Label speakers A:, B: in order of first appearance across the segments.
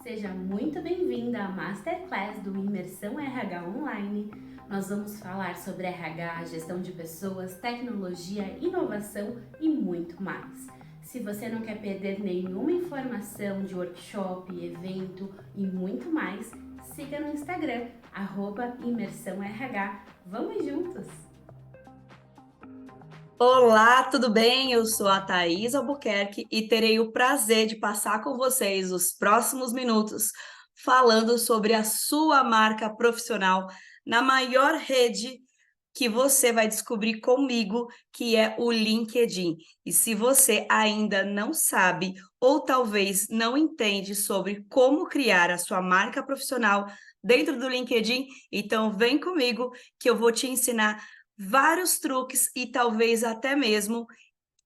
A: Seja muito bem-vinda à Masterclass do Imersão RH Online. Nós vamos falar sobre RH, gestão de pessoas, tecnologia, inovação e muito mais. Se você não quer perder nenhuma informação de workshop, evento e muito mais, siga no Instagram, @imersãoRH. Vamos juntos!
B: Olá, tudo bem? Eu sou a Thaís Albuquerque e terei o prazer de passar com vocês os próximos minutos falando sobre a sua marca profissional na maior rede que você vai descobrir comigo, que é o LinkedIn. E se você ainda não sabe ou talvez não entende sobre como criar a sua marca profissional dentro do LinkedIn, então vem comigo que eu vou te ensinar vários truques e talvez até mesmo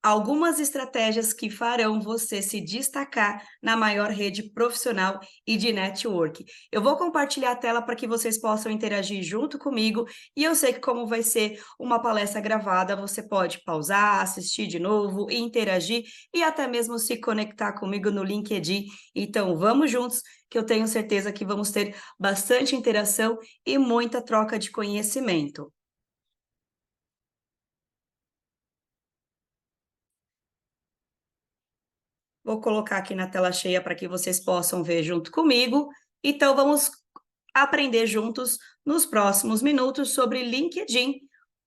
B: algumas estratégias que farão você se destacar na maior rede profissional e de network. Eu vou compartilhar a tela para que vocês possam interagir junto comigo e eu sei que como vai ser uma palestra gravada, você pode pausar, assistir de novo, interagir e até mesmo se conectar comigo no LinkedIn. Então, vamos juntos, que eu tenho certeza que vamos ter bastante interação e muita troca de conhecimento. Vou colocar aqui na tela cheia para que vocês possam ver junto comigo. Então, vamos aprender juntos nos próximos minutos sobre LinkedIn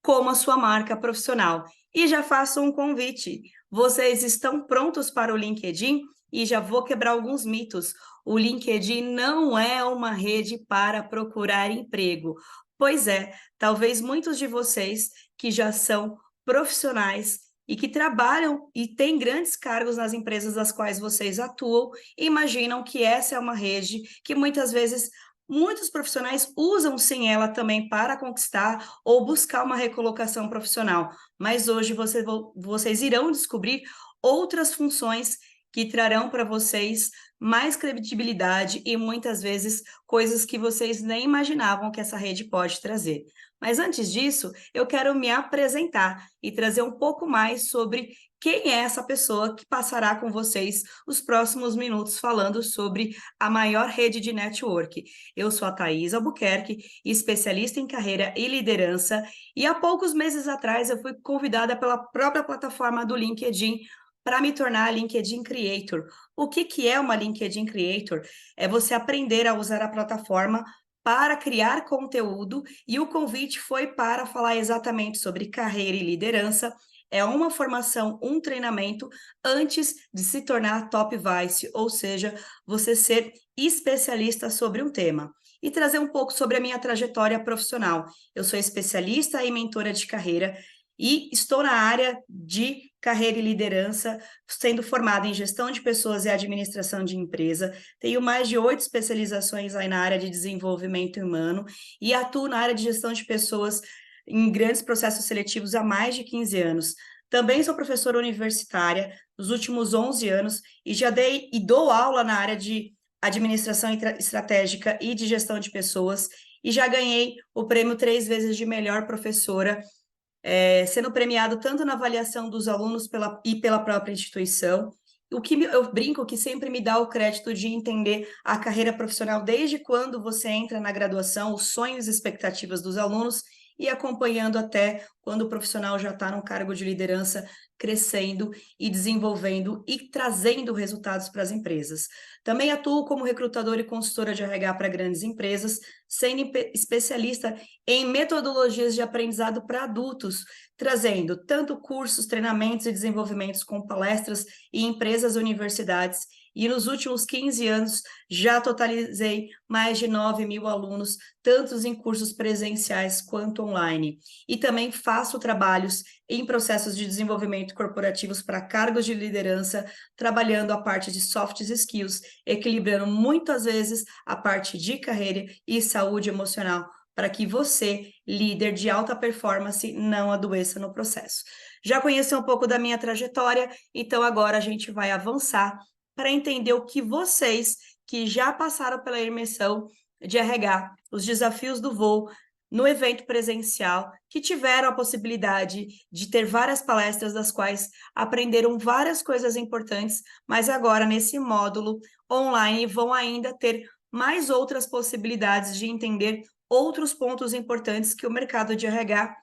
B: como a sua marca profissional. E já faço um convite. Vocês estão prontos para o LinkedIn? E já vou quebrar alguns mitos. O LinkedIn não é uma rede para procurar emprego. Pois é, talvez muitos de vocês que já são profissionais e que trabalham e têm grandes cargos nas empresas das quais vocês atuam, imaginam que essa é uma rede que muitas vezes muitos profissionais usam sim ela também para conquistar ou buscar uma recolocação profissional, mas hoje vocês irão descobrir outras funções que trarão para vocês mais credibilidade e muitas vezes coisas que vocês nem imaginavam que essa rede pode trazer. Mas antes disso, eu quero me apresentar e trazer um pouco mais sobre quem é essa pessoa que passará com vocês os próximos minutos falando sobre a maior rede de network. Eu sou a Thaís Albuquerque, especialista em carreira e liderança, e há poucos meses atrás eu fui convidada pela própria plataforma do LinkedIn para me tornar LinkedIn Creator. O que é uma LinkedIn Creator? É você aprender a usar a plataforma para criar conteúdo, e o convite foi para falar exatamente sobre carreira e liderança. É uma formação, um treinamento antes de se tornar top vice, ou seja, você ser especialista sobre um tema. E trazer um pouco sobre a minha trajetória profissional. Eu sou especialista e mentora de carreira e estou na área de carreira e liderança, sendo formada em gestão de pessoas e administração de empresa. Tenho mais de 8 especializações aí na área de desenvolvimento humano e atuo na área de gestão de pessoas em grandes processos seletivos há mais de 15 anos. Também sou professora universitária nos últimos 11 anos e já dei e dou aula na área de administração estratégica e de gestão de pessoas e já ganhei o prêmio 3 vezes de melhor professora, sendo premiado tanto na avaliação dos alunos e pela própria instituição. Eu brinco que sempre me dá o crédito de entender a carreira profissional desde quando você entra na graduação, os sonhos e expectativas dos alunos, e acompanhando até quando o profissional já está num cargo de liderança, crescendo e desenvolvendo e trazendo resultados para as empresas. Também atuo como recrutadora e consultora de RH para grandes empresas, sendo especialista em metodologias de aprendizado para adultos, trazendo tanto cursos, treinamentos e desenvolvimentos com palestras em empresas e universidades. E nos últimos 15 anos, já totalizei mais de 9.000 alunos, tanto em cursos presenciais quanto online. E também faço trabalhos em processos de desenvolvimento corporativos para cargos de liderança, trabalhando a parte de soft skills, equilibrando muitas vezes a parte de carreira e saúde emocional, para que você, líder de alta performance, não adoeça no processo. Já conheceu um pouco da minha trajetória, então agora a gente vai avançar para entender o que vocês, que já passaram pela imersão de RH, os desafios do voo, no evento presencial, que tiveram a possibilidade de ter várias palestras das quais aprenderam várias coisas importantes, mas agora nesse módulo online vão ainda ter mais outras possibilidades de entender outros pontos importantes que o mercado de RH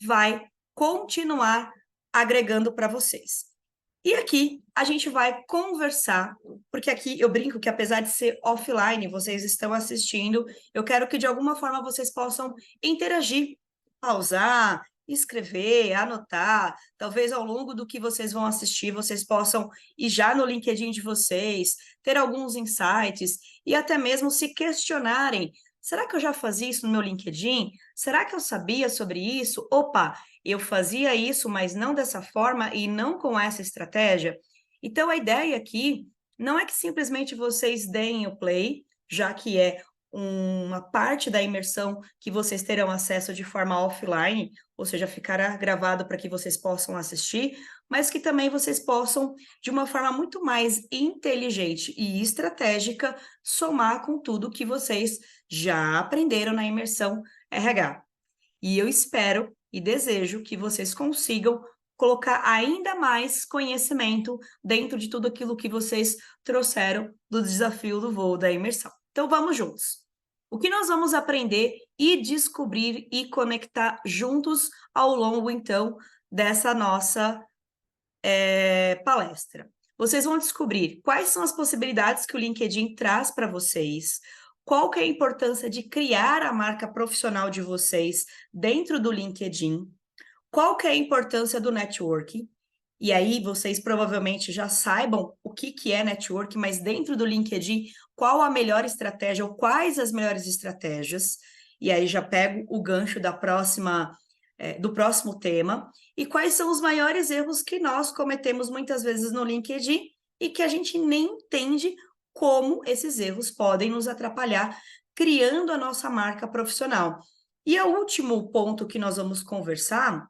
B: vai continuar agregando para vocês. E aqui a gente vai conversar, porque aqui eu brinco que apesar de ser offline, vocês estão assistindo, eu quero que de alguma forma vocês possam interagir, pausar, escrever, anotar, talvez ao longo do que vocês vão assistir, vocês possam ir já no LinkedIn de vocês, ter alguns insights e até mesmo se questionarem. Será que eu já fazia isso no meu LinkedIn? Será que eu sabia sobre isso? Opa, eu fazia isso, mas não dessa forma e não com essa estratégia. Então, a ideia aqui não é que simplesmente vocês deem o play, já que é uma parte da imersão que vocês terão acesso de forma offline, ou seja, ficará gravado para que vocês possam assistir, mas que também vocês possam, de uma forma muito mais inteligente e estratégica, somar com tudo que vocês já aprenderam na imersão RH. E eu espero e desejo que vocês consigam colocar ainda mais conhecimento dentro de tudo aquilo que vocês trouxeram do desafio do voo da imersão. Então, vamos juntos. O que nós vamos aprender e descobrir e conectar juntos ao longo, então, dessa nossa palestra? Vocês vão descobrir quais são as possibilidades que o LinkedIn traz para vocês, qual que é a importância de criar a marca profissional de vocês dentro do LinkedIn, qual que é a importância do networking, e aí vocês provavelmente já saibam o que é networking, mas dentro do LinkedIn, qual a melhor estratégia ou quais as melhores estratégias, e aí já pego o gancho da do próximo tema, e quais são os maiores erros que nós cometemos muitas vezes no LinkedIn e que a gente nem entende como esses erros podem nos atrapalhar criando a nossa marca profissional. E o último ponto que nós vamos conversar,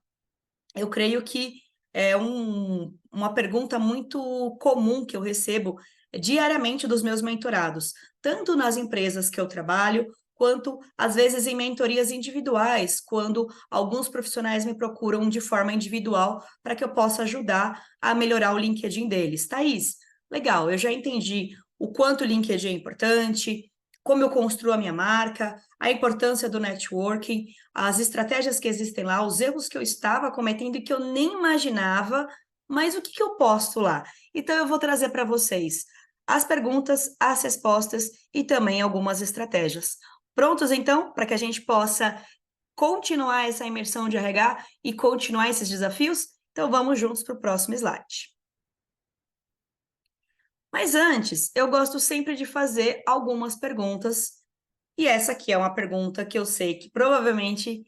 B: eu creio que é uma pergunta muito comum que eu recebo diariamente dos meus mentorados, tanto nas empresas que eu trabalho, quanto às vezes em mentorias individuais, quando alguns profissionais me procuram de forma individual para que eu possa ajudar a melhorar o LinkedIn deles. Thaís, legal, eu já entendi o quanto o LinkedIn é importante, como eu construo a minha marca, a importância do networking, as estratégias que existem lá, os erros que eu estava cometendo e que eu nem imaginava, mas o que eu posto lá? Então, eu vou trazer para vocês as perguntas, as respostas e também algumas estratégias. Prontos, então, para que a gente possa continuar essa imersão de RH e continuar esses desafios? Então, vamos juntos para o próximo slide. Mas antes, eu gosto sempre de fazer algumas perguntas, e essa aqui é uma pergunta que eu sei que provavelmente,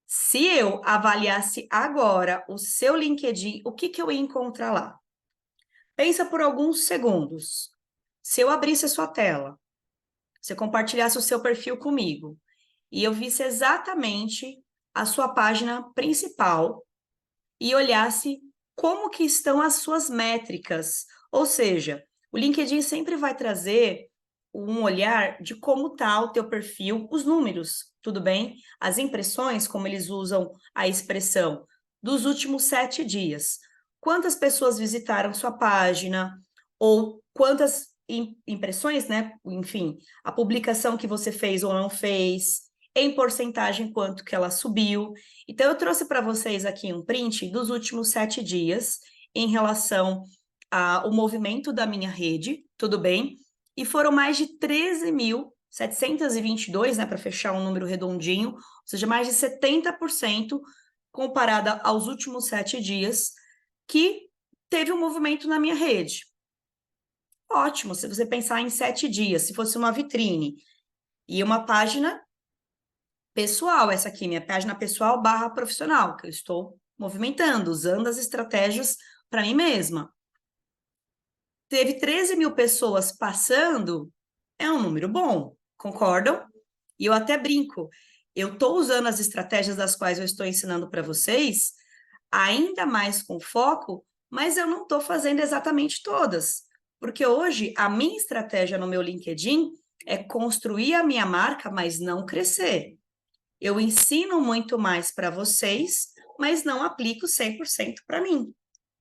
B: se eu avaliasse agora o seu LinkedIn, o que eu ia encontrar lá? Pensa por alguns segundos. Se eu abrisse a sua tela, você compartilhasse o seu perfil comigo, e eu visse exatamente a sua página principal e olhasse como que estão as suas métricas. Ou seja, o LinkedIn sempre vai trazer um olhar de como está o teu perfil, os números, tudo bem? As impressões, como eles usam a expressão, dos últimos 7 dias. Quantas pessoas visitaram sua página, ou quantas impressões, né? Enfim, a publicação que você fez ou não fez, em porcentagem quanto que ela subiu. Então, eu trouxe para vocês aqui um print dos últimos 7 dias em relação ao movimento da minha rede, tudo bem? E foram mais de 13.722, né, para fechar um número redondinho, ou seja, mais de 70% comparada aos últimos 7 dias, que teve um movimento na minha rede. Ótimo, se você pensar em 7 dias, se fosse uma vitrine e uma página pessoal, essa aqui, minha página pessoal / profissional, que eu estou movimentando, usando as estratégias para mim mesma. Teve 13.000 pessoas passando, é um número bom, concordam? E eu até brinco, eu estou usando as estratégias das quais eu estou ensinando para vocês, ainda mais com foco, mas eu não estou fazendo exatamente todas, porque hoje a minha estratégia no meu LinkedIn é construir a minha marca, mas não crescer. Eu ensino muito mais para vocês, mas não aplico 100% para mim.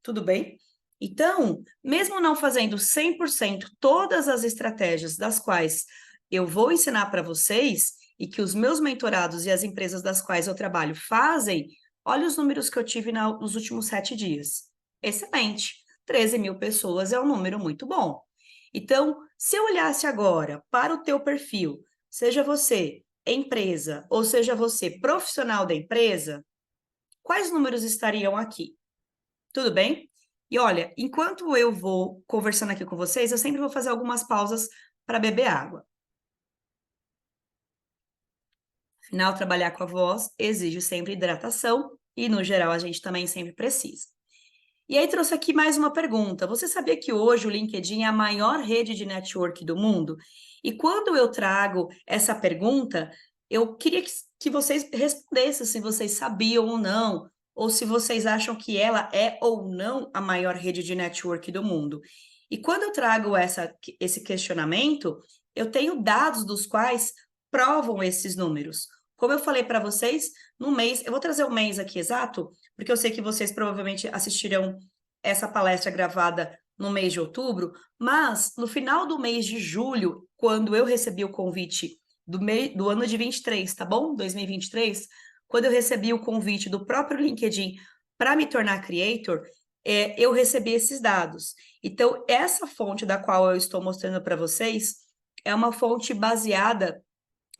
B: Tudo bem? Então, mesmo não fazendo 100% todas as estratégias das quais eu vou ensinar para vocês e que os meus mentorados e as empresas das quais eu trabalho fazem, olha os números que eu tive nos últimos 7 dias. Excelente. 13 mil pessoas é um número muito bom. Então, se eu olhasse agora para o teu perfil, seja você empresa ou seja você profissional da empresa, quais números estariam aqui? Tudo bem? E olha, enquanto eu vou conversando aqui com vocês, eu sempre vou fazer algumas pausas para beber água. Afinal, trabalhar com a voz exige sempre hidratação e, no geral, a gente também sempre precisa. E aí trouxe aqui mais uma pergunta. Você sabia que hoje o LinkedIn é a maior rede de network do mundo? E quando eu trago essa pergunta, eu queria que vocês respondessem se vocês sabiam ou não, ou se vocês acham que ela é ou não a maior rede de network do mundo. E quando eu trago esse questionamento, eu tenho dados dos quais provam esses números. Como eu falei para vocês, no mês, eu vou trazer o mês aqui exato, porque eu sei que vocês provavelmente assistirão essa palestra gravada no mês de outubro, mas no final do mês de julho, quando eu recebi o convite do ano de 23, tá bom? 2023, quando eu recebi o convite do próprio LinkedIn para me tornar creator, eu recebi esses dados. Então, essa fonte da qual eu estou mostrando para vocês é uma fonte baseada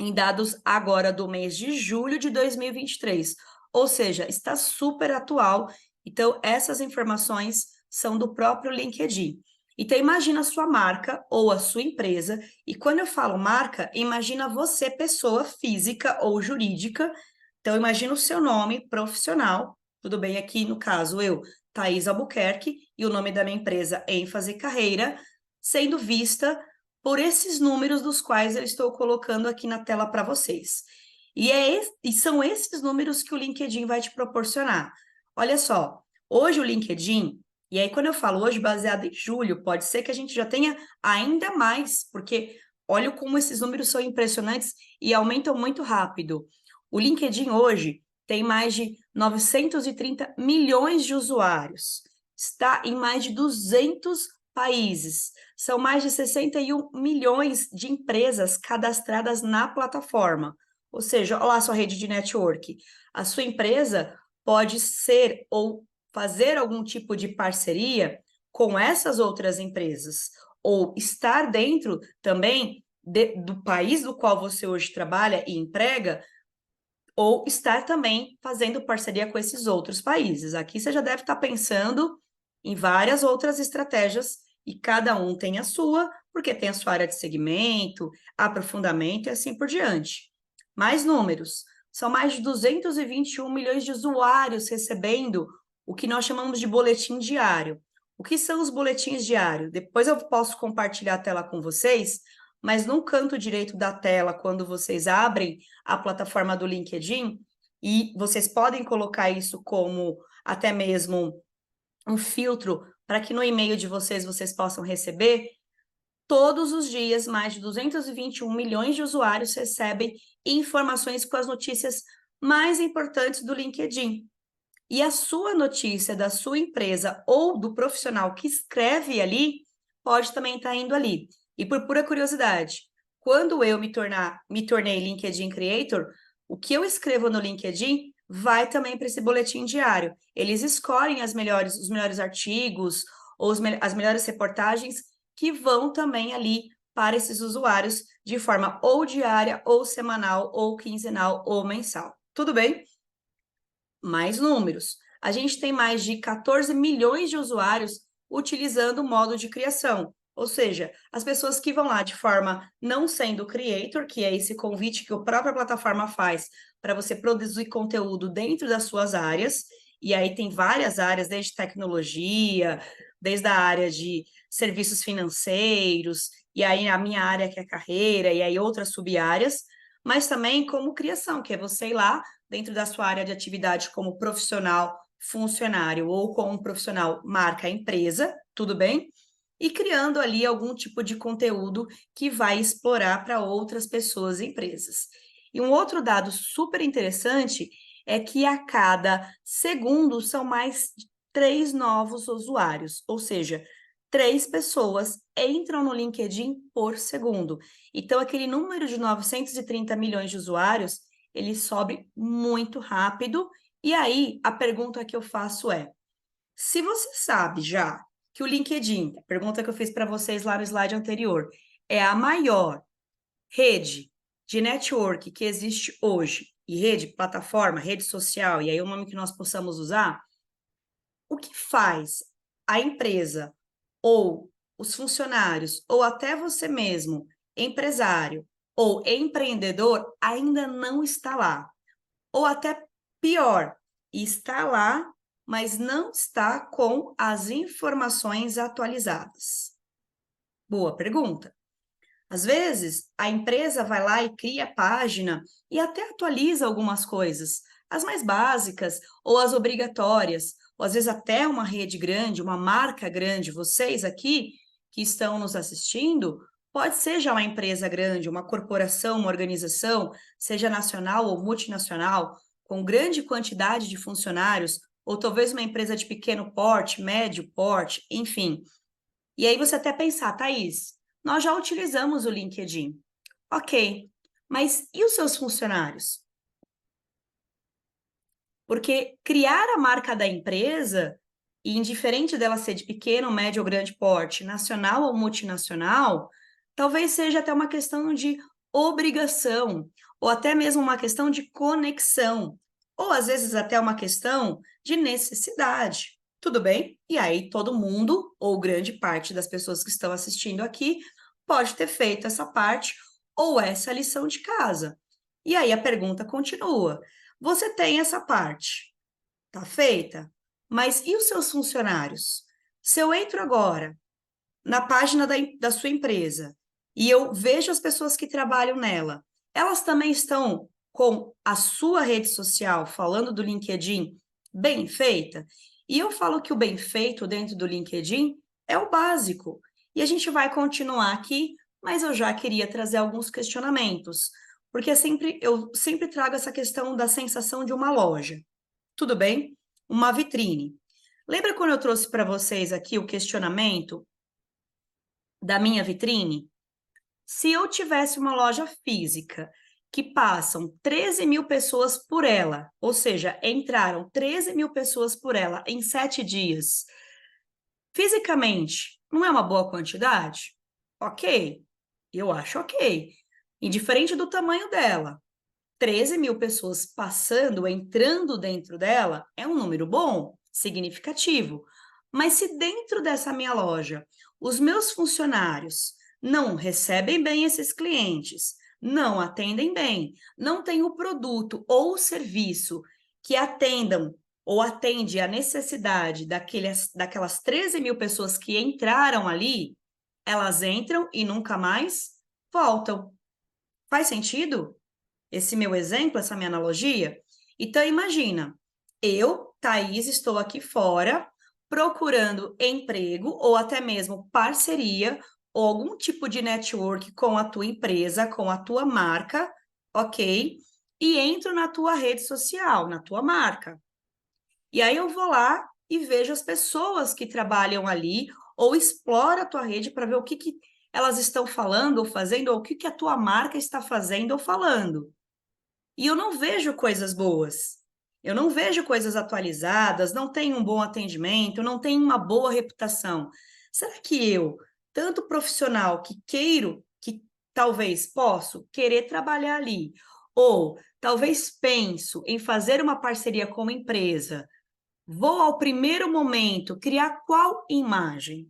B: em dados agora do mês de julho de 2023, ou seja, está super atual. Então, essas informações são do próprio LinkedIn. Então, imagina a sua marca ou a sua empresa, e quando eu falo marca, imagina você, pessoa física ou jurídica. Então, imagina o seu nome profissional, tudo bem? Aqui, no caso, eu, Thaís Albuquerque, e o nome da minha empresa, ênfase Carreira, sendo vista por esses números dos quais eu estou colocando aqui na tela para vocês. E são esses números que o LinkedIn vai te proporcionar. Olha só, hoje o LinkedIn, e aí quando eu falo hoje baseado em julho, pode ser que a gente já tenha ainda mais, porque olha como esses números são impressionantes e aumentam muito rápido. O LinkedIn hoje tem mais de 930 milhões de usuários, está em mais de 200 países. São mais de 61 milhões de empresas cadastradas na plataforma. Ou seja, olha lá a sua rede de network. A sua empresa pode ser ou fazer algum tipo de parceria com essas outras empresas, ou estar dentro também do país do qual você hoje trabalha e emprega, ou estar também fazendo parceria com esses outros países. Aqui você já deve estar pensando em várias outras estratégias e cada um tem a sua, porque tem a sua área de segmento, aprofundamento e assim por diante. Mais números. São mais de 221 milhões de usuários recebendo o que nós chamamos de boletim diário. O que são os boletins diários? Depois eu posso compartilhar a tela com vocês, mas no canto direito da tela, quando vocês abrem a plataforma do LinkedIn, e vocês podem colocar isso como até mesmo um filtro para que no e-mail de vocês possam receber, todos os dias mais de 221 milhões de usuários recebem informações com as notícias mais importantes do LinkedIn. E a sua notícia da sua empresa ou do profissional que escreve ali pode também estar indo ali. E por pura curiosidade, quando eu me tornei LinkedIn Creator, o que eu escrevo no LinkedIn vai também para esse boletim diário. Eles escolhem os melhores artigos ou as melhores reportagens que vão também ali para esses usuários de forma ou diária, ou semanal, ou quinzenal, ou mensal. Tudo bem? Mais números. A gente tem mais de 14 milhões de usuários utilizando o modo de criação. Ou seja, as pessoas que vão lá de forma não sendo creator, que é esse convite que a própria plataforma faz para você produzir conteúdo dentro das suas áreas, e aí tem várias áreas, desde tecnologia, desde a área de serviços financeiros, e aí a minha área que é carreira, e aí outras sub-áreas, mas também como criação, que é você ir lá dentro da sua área de atividade como profissional, funcionário ou como profissional marca empresa, tudo bem? E criando ali algum tipo de conteúdo que vai explorar para outras pessoas e empresas. E um outro dado super interessante é que a cada segundo são mais 3 novos usuários, ou seja, 3 pessoas entram no LinkedIn por segundo. Então, aquele número de 930 milhões de usuários, ele sobe muito rápido. E aí, a pergunta que eu faço é, se você sabe já que o LinkedIn, a pergunta que eu fiz para vocês lá no slide anterior, é a maior rede de network que existe hoje, e rede, plataforma, rede social, e aí o nome que nós possamos usar, o que faz a empresa ou os funcionários, ou até você mesmo, empresário ou empreendedor, ainda não está lá? Ou até pior, está lá, mas não está com as informações atualizadas? Boa pergunta. Às vezes, a empresa vai lá e cria a página e até atualiza algumas coisas, as mais básicas ou as obrigatórias, ou às vezes até uma rede grande, uma marca grande. Vocês aqui que estão nos assistindo, pode ser já uma empresa grande, uma corporação, uma organização, seja nacional ou multinacional, com grande quantidade de funcionários, ou talvez uma empresa de pequeno porte, médio porte, enfim. E aí você até pensar, Thaís, nós já utilizamos o LinkedIn. Ok, mas e os seus funcionários? Porque criar a marca da empresa, e indiferente dela ser de pequeno, médio ou grande porte, nacional ou multinacional, talvez seja até uma questão de obrigação, ou até mesmo uma questão de conexão, ou às vezes até uma questão de necessidade. Tudo bem? E aí todo mundo, ou grande parte das pessoas que estão assistindo aqui, pode ter feito essa parte ou essa lição de casa. E aí a pergunta continua: você tem essa parte, tá feita? Mas e os seus funcionários? Se eu entro agora na página da sua empresa e eu vejo as pessoas que trabalham nela, elas também estão com a sua rede social, falando do LinkedIn, bem feita? E eu falo que o bem feito dentro do LinkedIn é o básico. E a gente vai continuar aqui, mas eu já queria trazer alguns questionamentos, porque eu sempre trago essa questão da sensação de uma loja. Tudo bem? Uma vitrine. Lembra quando eu trouxe para vocês aqui o questionamento da minha vitrine? Se eu tivesse uma loja física que passam 13 mil pessoas por ela, ou seja, entraram 13 mil pessoas por ela em 7 dias, fisicamente, não é uma boa quantidade? Ok, eu acho ok. Indiferente do tamanho dela, 13 mil pessoas passando, entrando dentro dela, é um número bom, significativo. Mas se dentro dessa minha loja, os meus funcionários não recebem bem esses clientes, não atendem bem, não tem o produto ou o serviço que atendam ou atende a necessidade daquelas 13 mil pessoas que entraram ali, elas entram e nunca mais voltam. Faz sentido esse meu exemplo, essa minha analogia? Então, imagina, eu, Thaís, estou aqui fora procurando emprego ou até mesmo parceria ou algum tipo de network com a tua empresa, com a tua marca, ok? E entro na tua rede social, na tua marca. E aí eu vou lá e vejo as pessoas que trabalham ali ou exploro a tua rede para ver o que elas estão falando ou fazendo, ou o que a tua marca está fazendo ou falando. E eu não vejo coisas boas. Eu não vejo coisas atualizadas, não tenho um bom atendimento, não tenho uma boa reputação. Será que eu, tanto profissional que queiro, que talvez posso querer trabalhar ali, ou talvez penso em fazer uma parceria com uma empresa, vou ao primeiro momento criar qual imagem?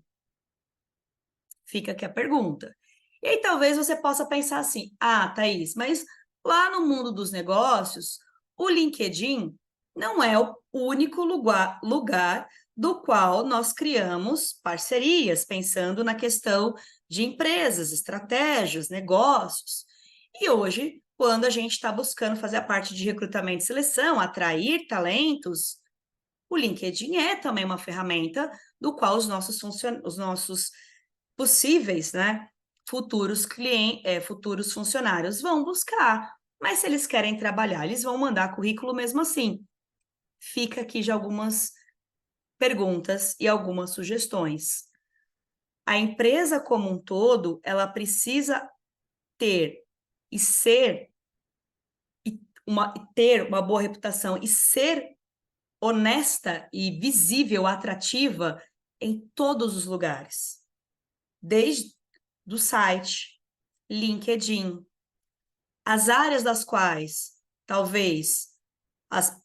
B: Fica aqui a pergunta. E aí talvez você possa pensar assim: ah, Thaís, mas lá no mundo dos negócios, o LinkedIn não é o único lugar do qual nós criamos parcerias, pensando na questão de empresas, estratégias, negócios. E hoje, quando a gente está buscando fazer a parte de recrutamento e seleção, atrair talentos, o LinkedIn é também uma ferramenta do qual os nossos possíveis, né, futuros clientes, futuros funcionários vão buscar. Mas se eles querem trabalhar, eles vão mandar currículo mesmo assim. Fica aqui já algumas perguntas e algumas sugestões. A empresa como um todo, ela precisa ter e ser ter uma boa reputação e ser honesta e visível, atrativa em todos os lugares. Desde do site, LinkedIn, as áreas das quais talvez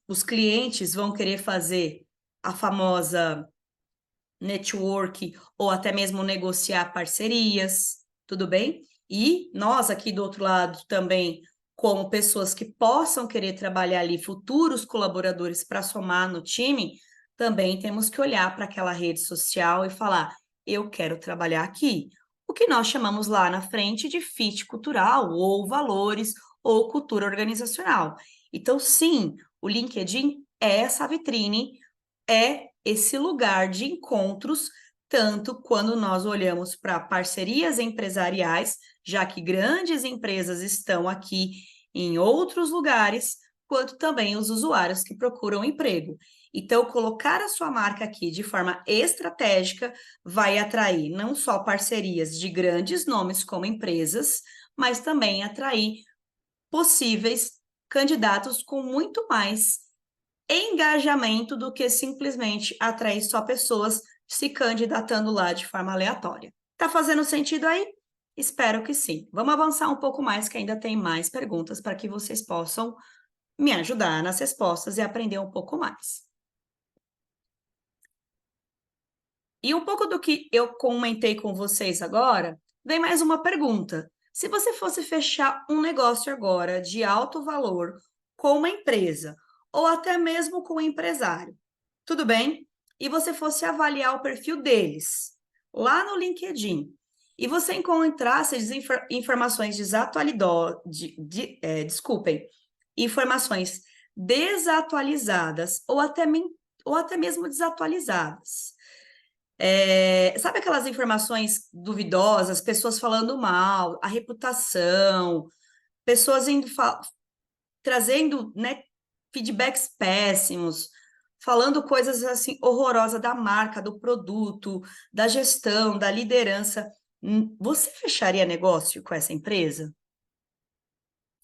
B: os clientes vão querer fazer a famosa network ou até mesmo negociar parcerias, tudo bem? E nós aqui do outro lado também, como pessoas que possam querer trabalhar ali, futuros colaboradores para somar no time, também temos que olhar para aquela rede social e falar: eu quero trabalhar aqui. O que nós chamamos lá na frente de fit cultural, ou valores, ou cultura organizacional. Então, sim, o LinkedIn é essa vitrine, é esse lugar de encontros, tanto quando nós olhamos para parcerias empresariais, já que grandes empresas estão aqui em outros lugares, quanto também os usuários que procuram emprego. Então, colocar a sua marca aqui de forma estratégica vai atrair não só parcerias de grandes nomes como empresas, mas também atrair possíveis candidatos com muito mais engajamento do que simplesmente atrair só pessoas se candidatando lá de forma aleatória. Tá fazendo sentido aí? Espero que sim. Vamos avançar um pouco mais, que ainda tem mais perguntas para que vocês possam me ajudar nas respostas e aprender um pouco mais. E um pouco do que eu comentei com vocês agora, vem mais uma pergunta. Se você fosse fechar um negócio agora de alto valor com uma empresa, ou até mesmo com um empresário, tudo bem? E você fosse avaliar o perfil deles lá no LinkedIn, e você encontrasse informações informações desatualizadas ou até mesmo desatualizadas. Sabe aquelas informações duvidosas, pessoas falando mal, a reputação, pessoas trazendo, né, feedbacks péssimos, falando coisas assim horrorosas da marca, do produto, da gestão, da liderança. Você fecharia negócio com essa empresa?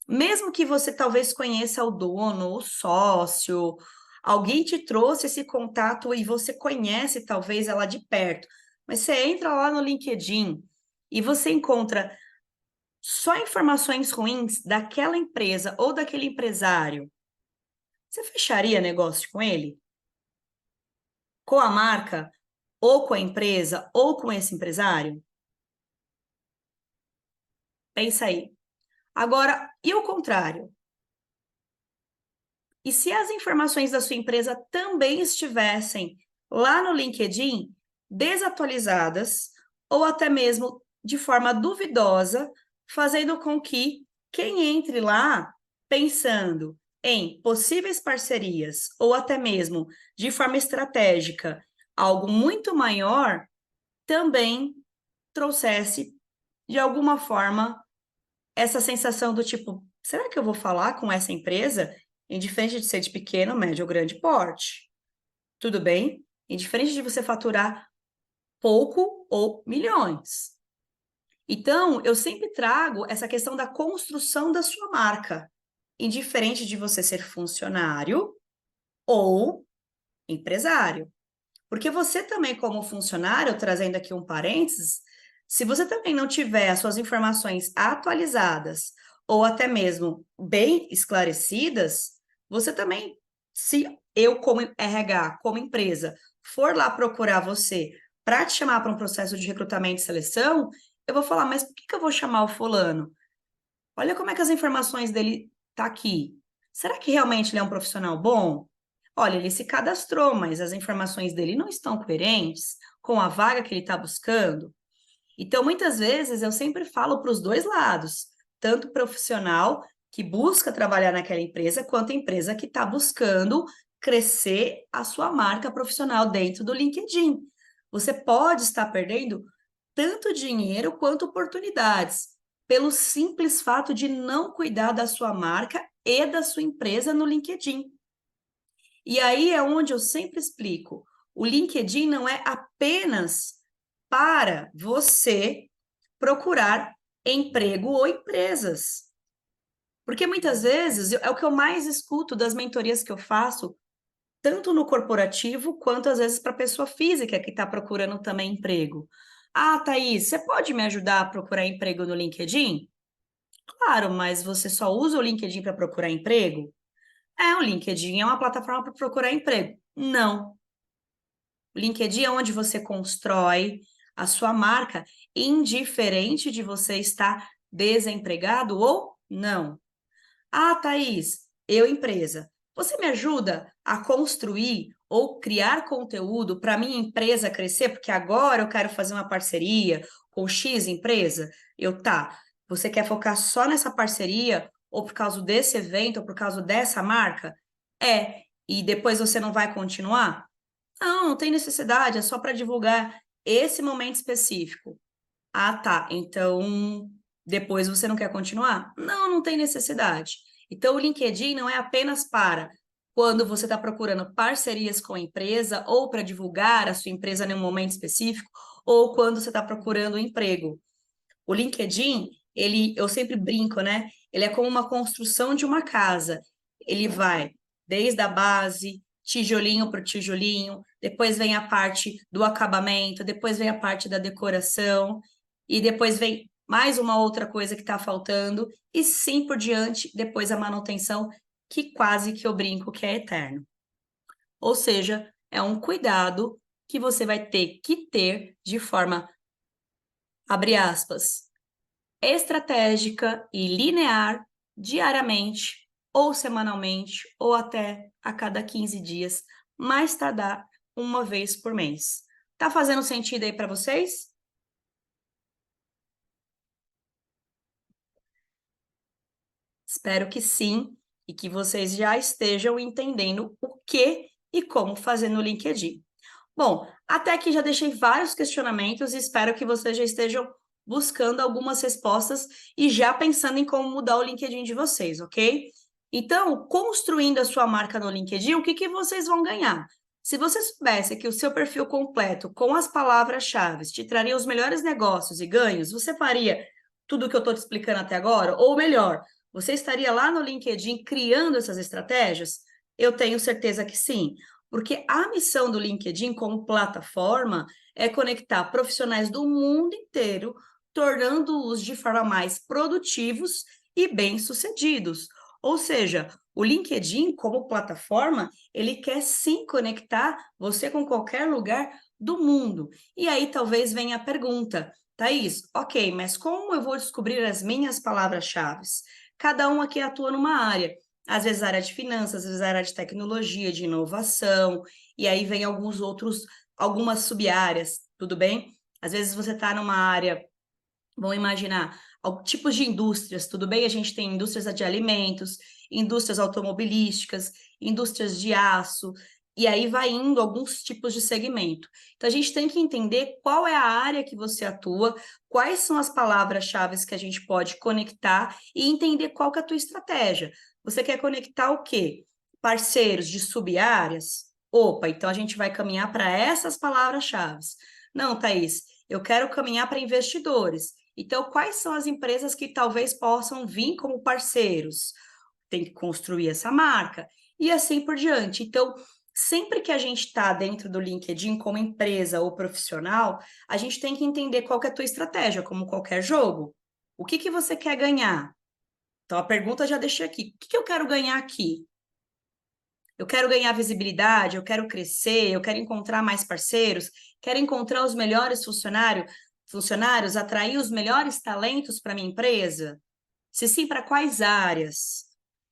B: Mesmo que você talvez conheça o dono, o sócio, alguém te trouxe esse contato e você conhece talvez ela de perto, mas você entra lá no LinkedIn e você encontra só informações ruins daquela empresa ou daquele empresário. Você fecharia negócio com ele? Com a marca, ou com a empresa, ou com esse empresário? Pensa aí. Agora, e o contrário? E se as informações da sua empresa também estivessem lá no LinkedIn, desatualizadas, ou até mesmo de forma duvidosa, fazendo com que quem entre lá pensando em possíveis parcerias, ou até mesmo de forma estratégica, algo muito maior, também trouxesse, de alguma forma, essa sensação do tipo, será que eu vou falar com essa empresa? Indiferente de ser de pequeno, médio ou grande porte. Tudo bem? Indiferente de você faturar pouco ou milhões. Então, eu sempre trago essa questão da construção da sua marca, indiferente de você ser funcionário ou empresário. Porque você também, como funcionário, trazendo aqui um parênteses, se você também não tiver as suas informações atualizadas ou até mesmo bem esclarecidas, você também, se eu como RH, como empresa, for lá procurar você para te chamar para um processo de recrutamento e seleção, eu vou falar, mas por que eu vou chamar o fulano? Olha como é que as informações dele tá aqui. Será que realmente ele é um profissional bom? Olha, ele se cadastrou, mas as informações dele não estão coerentes com a vaga que ele está buscando. Então, muitas vezes, eu sempre falo para os dois lados, tanto o profissional que busca trabalhar naquela empresa, quanto a empresa que está buscando crescer a sua marca profissional dentro do LinkedIn. Você pode estar perdendo tanto dinheiro quanto oportunidades. pelo simples fato de não cuidar da sua marca e da sua empresa no LinkedIn. E aí é onde eu sempre explico, o LinkedIn não é apenas para você procurar emprego ou empresas. Porque muitas vezes é o que eu mais escuto das mentorias que eu faço, tanto no corporativo quanto às vezes para a pessoa física que está procurando também emprego. Ah, Thaís, você pode me ajudar a procurar emprego no LinkedIn? Claro, mas você só usa o LinkedIn para procurar emprego? O LinkedIn é uma plataforma para procurar emprego. Não. O LinkedIn é onde você constrói a sua marca, indiferente de você estar desempregado ou não. Ah, Thaís, eu empresa. Você me ajuda a construir ou criar conteúdo para minha empresa crescer? Porque agora eu quero fazer uma parceria com X empresa. Tá. Você quer focar só nessa parceria ou por causa desse evento ou por causa dessa marca? E depois você não vai continuar? Não, não tem necessidade, é só para divulgar esse momento específico. Ah, tá. Então, depois você não quer continuar? Não, não tem necessidade. Então, o LinkedIn não é apenas para quando você está procurando parcerias com a empresa ou para divulgar a sua empresa em um momento específico ou quando você está procurando um emprego. O LinkedIn, eu sempre brinco, né? Ele é como uma construção de uma casa. Ele vai desde a base, tijolinho por tijolinho, depois vem a parte do acabamento, depois vem a parte da decoração, e depois vem mais uma outra coisa que está faltando, e sim por diante, depois a manutenção, que quase que eu brinco que é eterno. Ou seja, é um cuidado que você vai ter que ter de forma, abre aspas, estratégica e linear diariamente, ou semanalmente, ou até a cada 15 dias, mais tardar uma vez por mês. Tá fazendo sentido aí para vocês? Espero que sim, e que vocês já estejam entendendo o que e como fazer no LinkedIn. Bom, até aqui já deixei vários questionamentos e espero que vocês já estejam buscando algumas respostas e já pensando em como mudar o LinkedIn de vocês, ok? Então, construindo a sua marca no LinkedIn, o que que vocês vão ganhar? Se você soubesse que o seu perfil completo com as palavras-chave te traria os melhores negócios e ganhos, você faria tudo o que eu estou te explicando até agora? Ou melhor, você estaria lá no LinkedIn criando essas estratégias? Eu tenho certeza que sim. Porque a missão do LinkedIn como plataforma é conectar profissionais do mundo inteiro, tornando-os de forma mais produtivos e bem-sucedidos. Ou seja, o LinkedIn como plataforma, ele quer sim conectar você com qualquer lugar do mundo. E aí talvez venha a pergunta, Thaís, ok, mas como eu vou descobrir as minhas palavras-chave? Cada um aqui atua numa área. Às vezes área de finanças, às vezes área de tecnologia, de inovação, e aí vem algumas sub-áreas, tudo bem? Às vezes você está numa área, vamos imaginar, tipos de indústrias, tudo bem? A gente tem indústrias de alimentos, indústrias automobilísticas, indústrias de aço, e aí vai indo alguns tipos de segmento. Então, a gente tem que entender qual é a área que você atua, quais são as palavras-chave que a gente pode conectar e entender qual que é a tua estratégia. Você quer conectar o quê? Parceiros de sub-áreas? Opa, então a gente vai caminhar para essas palavras-chave. Não, Thaís, eu quero caminhar para investidores. Então, quais são as empresas que talvez possam vir como parceiros? Tem que construir essa marca e assim por diante. Então, sempre que a gente está dentro do LinkedIn como empresa ou profissional, a gente tem que entender qual que é a tua estratégia, como qualquer jogo. O que que você quer ganhar? Então, a pergunta eu já deixei aqui. O que que eu quero ganhar aqui? Eu quero ganhar visibilidade, eu quero crescer, eu quero encontrar mais parceiros, quero encontrar os melhores funcionários, atrair os melhores talentos para minha empresa? Se sim, para quais áreas?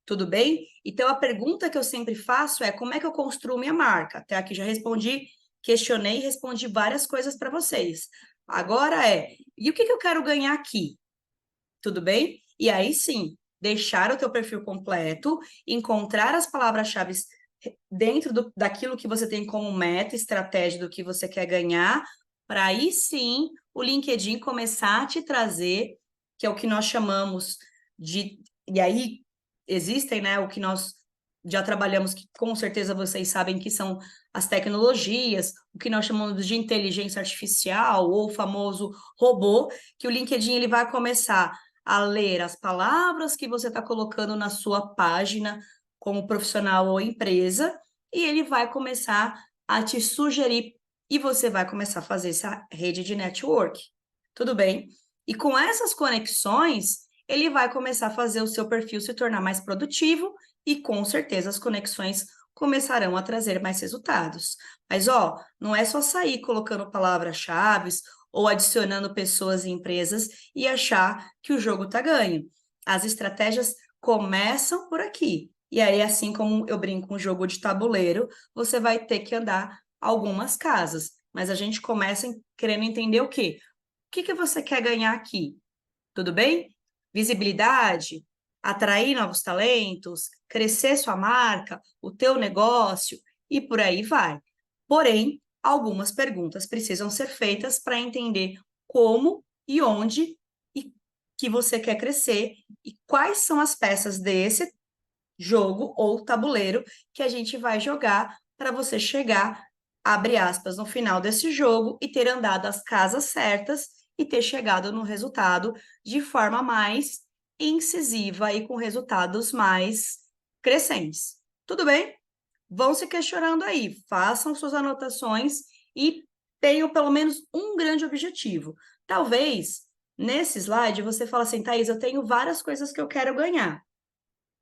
B: Tudo bem? Então, a pergunta que eu sempre faço é como é que eu construo minha marca? Até aqui já respondi, questionei e respondi várias coisas para vocês. Agora e o que que eu quero ganhar aqui? Tudo bem? E aí sim, deixar o teu perfil completo, encontrar as palavras-chave dentro daquilo que você tem como meta, estratégia do que você quer ganhar, para aí sim o LinkedIn começar a te trazer que é o que nós chamamos de... E aí existem, né, o que nós já trabalhamos, que com certeza vocês sabem que são as tecnologias, o que nós chamamos de inteligência artificial, ou o famoso robô, que o LinkedIn ele vai começar a ler as palavras que você está colocando na sua página como profissional ou empresa, e ele vai começar a te sugerir, e você vai começar a fazer essa rede de network. Tudo bem? E com essas conexões, ele vai começar a fazer o seu perfil se tornar mais produtivo e com certeza as conexões começarão a trazer mais resultados. Mas, ó, não é só sair colocando palavras-chave ou adicionando pessoas e empresas e achar que o jogo tá ganho. As estratégias começam por aqui. E aí, assim como eu brinco com um jogo de tabuleiro, você vai ter que andar algumas casas. Mas a gente começa querendo entender o quê? O que que você quer ganhar aqui? Tudo bem? Visibilidade, atrair novos talentos, crescer sua marca, o teu negócio e por aí vai. Porém, algumas perguntas precisam ser feitas para entender como e onde e que você quer crescer e quais são as peças desse jogo ou tabuleiro que a gente vai jogar para você chegar, abre aspas, no final desse jogo e ter andado as casas certas e ter chegado no resultado de forma mais incisiva e com resultados mais crescentes. Tudo bem? Vão se questionando aí, façam suas anotações e tenham pelo menos um grande objetivo. Talvez nesse slide você fala assim, Thaís, eu tenho várias coisas que eu quero ganhar.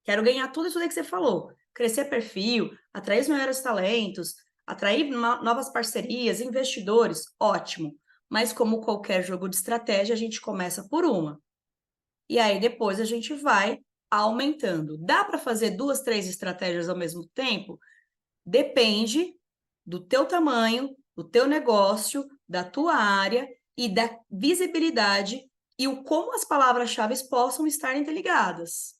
B: Quero ganhar tudo isso aí que você falou. Crescer perfil, atrair os melhores talentos, atrair novas parcerias, investidores, ótimo. Mas como qualquer jogo de estratégia, a gente começa por uma. E aí depois a gente vai aumentando. Dá para fazer 2, 3 estratégias ao mesmo tempo? Depende do teu tamanho, do teu negócio, da tua área e da visibilidade e o como as palavras-chave possam estar interligadas.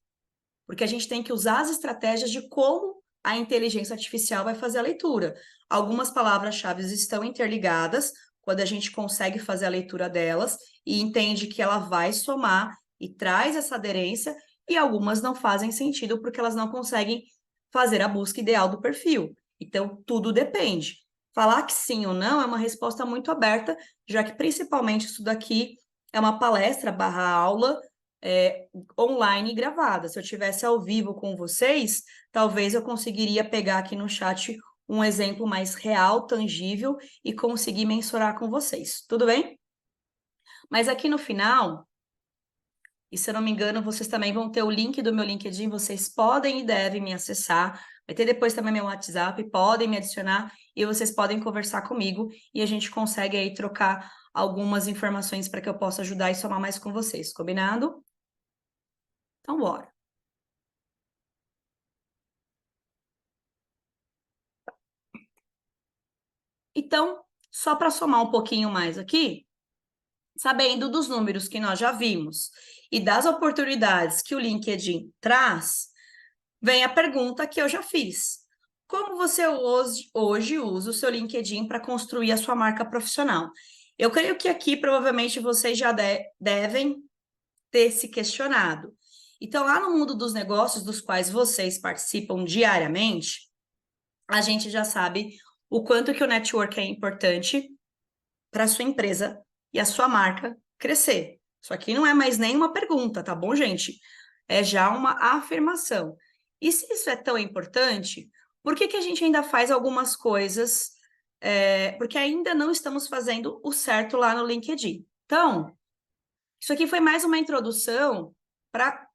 B: Porque a gente tem que usar as estratégias de como a inteligência artificial vai fazer a leitura. Algumas palavras-chave estão interligadas, quando a gente consegue fazer a leitura delas e entende que ela vai somar e traz essa aderência, e algumas não fazem sentido porque elas não conseguem fazer a busca ideal do perfil. Então, tudo depende. Falar que sim ou não é uma resposta muito aberta, já que principalmente isso daqui é uma palestra barra aula online gravada. Se eu tivesse ao vivo com vocês, talvez eu conseguiria pegar aqui no chat um exemplo mais real, tangível e conseguir mensurar com vocês. Tudo bem? Mas aqui no final, e se eu não me engano, vocês também vão ter o link do meu LinkedIn, vocês podem e devem me acessar. Vai ter depois também meu WhatsApp, podem me adicionar e vocês podem conversar comigo e a gente consegue aí trocar algumas informações para que eu possa ajudar e somar mais com vocês, combinado? Então, bora. Então, só para somar um pouquinho mais aqui, sabendo dos números que nós já vimos e das oportunidades que o LinkedIn traz, vem a pergunta que eu já fiz. Como você hoje usa o seu LinkedIn para construir a sua marca profissional? Eu creio que aqui provavelmente vocês já devem ter se questionado. Então, lá no mundo dos negócios dos quais vocês participam diariamente, a gente já sabe o quanto que o network é importante para a sua empresa e a sua marca crescer. Isso aqui não é mais nenhuma pergunta, tá bom, gente? É já uma afirmação. E se isso é tão importante, por que que a gente ainda faz algumas coisas? Porque ainda não estamos fazendo o certo lá no LinkedIn. Então, isso aqui foi mais uma introdução para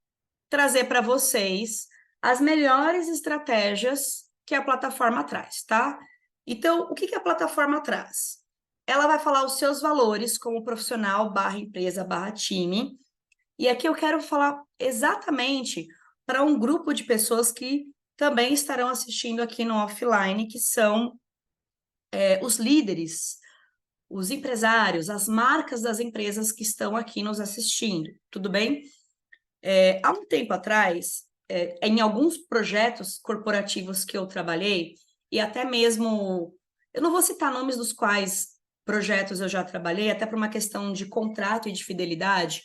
B: trazer para vocês as melhores estratégias que a plataforma traz, tá? Então, o que que a plataforma traz? Ela vai falar os seus valores como profissional barra empresa barra time. E aqui eu quero falar exatamente para um grupo de pessoas que também estarão assistindo aqui no offline, que são os líderes, os empresários, as marcas das empresas que estão aqui nos assistindo, tudo bem? Há um tempo atrás, em alguns projetos corporativos que eu trabalhei, e até mesmo, eu não vou citar nomes dos quais projetos eu já trabalhei, até por uma questão de contrato e de fidelidade,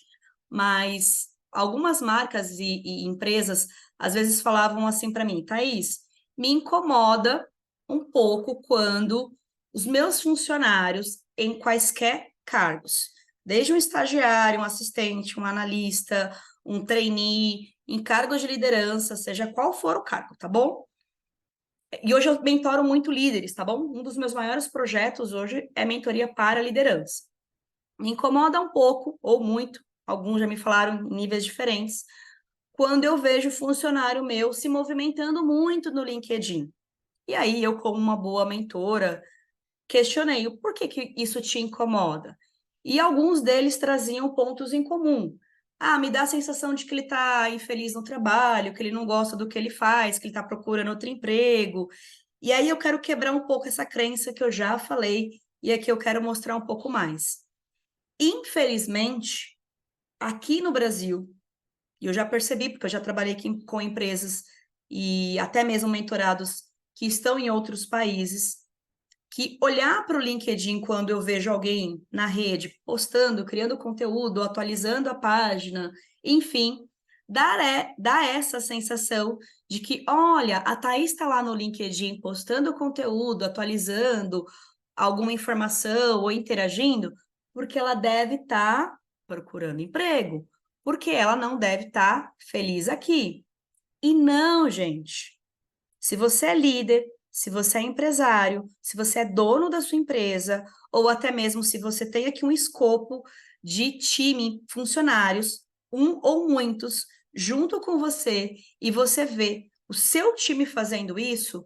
B: mas algumas marcas e empresas às vezes falavam assim para mim, Thaís, me incomoda um pouco quando os meus funcionários, em quaisquer cargos, desde um estagiário, um assistente, um analista, um trainee, em cargos de liderança, seja qual for o cargo, tá bom? E hoje eu mentoro muito líderes, tá bom? Um dos meus maiores projetos hoje é mentoria para liderança. Me incomoda um pouco, ou muito, alguns já me falaram em níveis diferentes, quando eu vejo funcionário meu se movimentando muito no LinkedIn. E aí eu, como uma boa mentora, questionei o porquê que isso te incomoda. E alguns deles traziam pontos em comum. Ah, me dá a sensação de que ele está infeliz no trabalho, que ele não gosta do que ele faz, que ele está procurando outro emprego. E aí eu quero quebrar um pouco essa crença que eu já falei e aqui eu quero mostrar um pouco mais. Infelizmente, aqui no Brasil, e eu já percebi, porque eu já trabalhei aqui com empresas e até mesmo mentorados que estão em outros países, que olhar para o LinkedIn quando eu vejo alguém na rede postando, criando conteúdo, atualizando a página, enfim, dá essa sensação de que, olha, a Thaís está lá no LinkedIn postando conteúdo, atualizando alguma informação ou interagindo, porque ela deve estar procurando emprego, porque ela não deve estar feliz aqui. E não, gente. Se você é líder, se você é empresário, se você é dono da sua empresa, ou até mesmo se você tem aqui um escopo de time, funcionários, um ou muitos, junto com você, e você vê o seu time fazendo isso,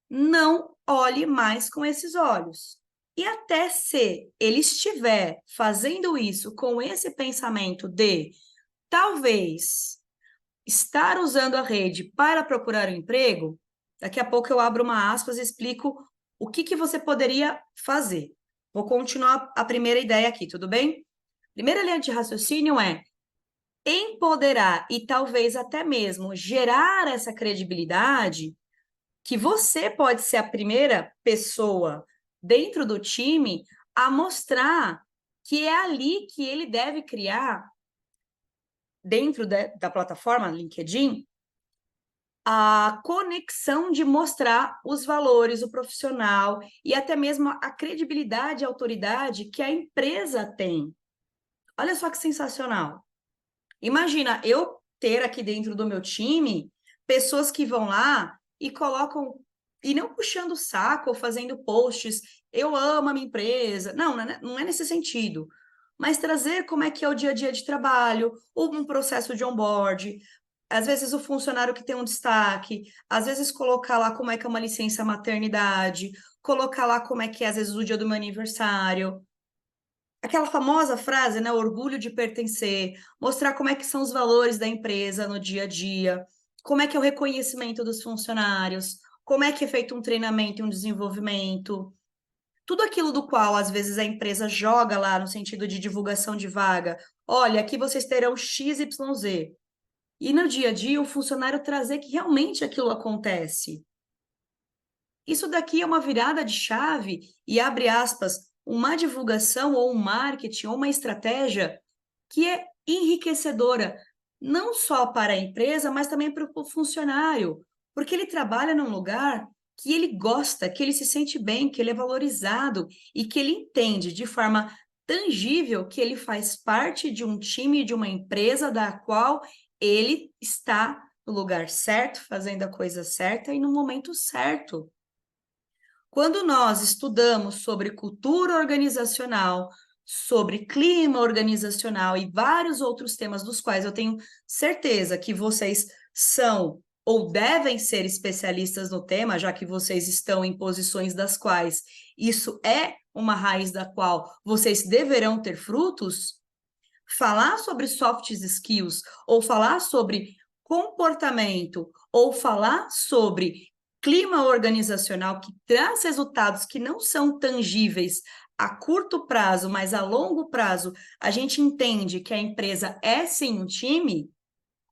B: não olhe mais com esses olhos. E até se ele estiver fazendo isso com esse pensamento de talvez estar usando a rede para procurar um emprego, daqui a pouco eu abro uma aspas e explico o que você poderia fazer. Vou continuar a primeira ideia aqui, tudo bem? Primeira linha de raciocínio é empoderar e talvez até mesmo gerar essa credibilidade que você pode ser a primeira pessoa dentro do time a mostrar que é ali que ele deve criar, dentro da plataforma LinkedIn, a conexão de mostrar os valores, o profissional e até mesmo a credibilidade e autoridade que a empresa tem. Olha só que sensacional. Imagina eu ter aqui dentro do meu time pessoas que vão lá e colocam, e não puxando o saco ou fazendo posts, eu amo a minha empresa. Não, não é nesse sentido. Mas trazer como é que é o dia a dia de trabalho, ou um processo de onboard, às vezes o funcionário que tem um destaque, às vezes colocar lá como é que é uma licença maternidade, colocar lá como é que é, às vezes, o dia do meu aniversário. Aquela famosa frase, né? Orgulho de pertencer, mostrar como é que são os valores da empresa no dia a dia, como é que é o reconhecimento dos funcionários, como é que é feito um treinamento e um desenvolvimento. Tudo aquilo do qual, às vezes, a empresa joga lá no sentido de divulgação de vaga. Olha, aqui vocês terão XYZ. E no dia a dia, o funcionário trazer que realmente aquilo acontece. Isso daqui é uma virada de chave e, abre aspas, uma divulgação ou um marketing ou uma estratégia que é enriquecedora, não só para a empresa, mas também para o funcionário, porque ele trabalha num lugar que ele gosta, que ele se sente bem, que ele é valorizado e que ele entende de forma tangível que ele faz parte de um time, de uma empresa da qual ele está no lugar certo, fazendo a coisa certa e no momento certo. Quando nós estudamos sobre cultura organizacional, sobre clima organizacional e vários outros temas dos quais eu tenho certeza que vocês são ou devem ser especialistas no tema, já que vocês estão em posições das quais isso é uma raiz da qual vocês deverão ter frutos, falar sobre soft skills ou falar sobre comportamento ou falar sobre clima organizacional que traz resultados que não são tangíveis a curto prazo, mas a longo prazo, a gente entende que a empresa é sim um time,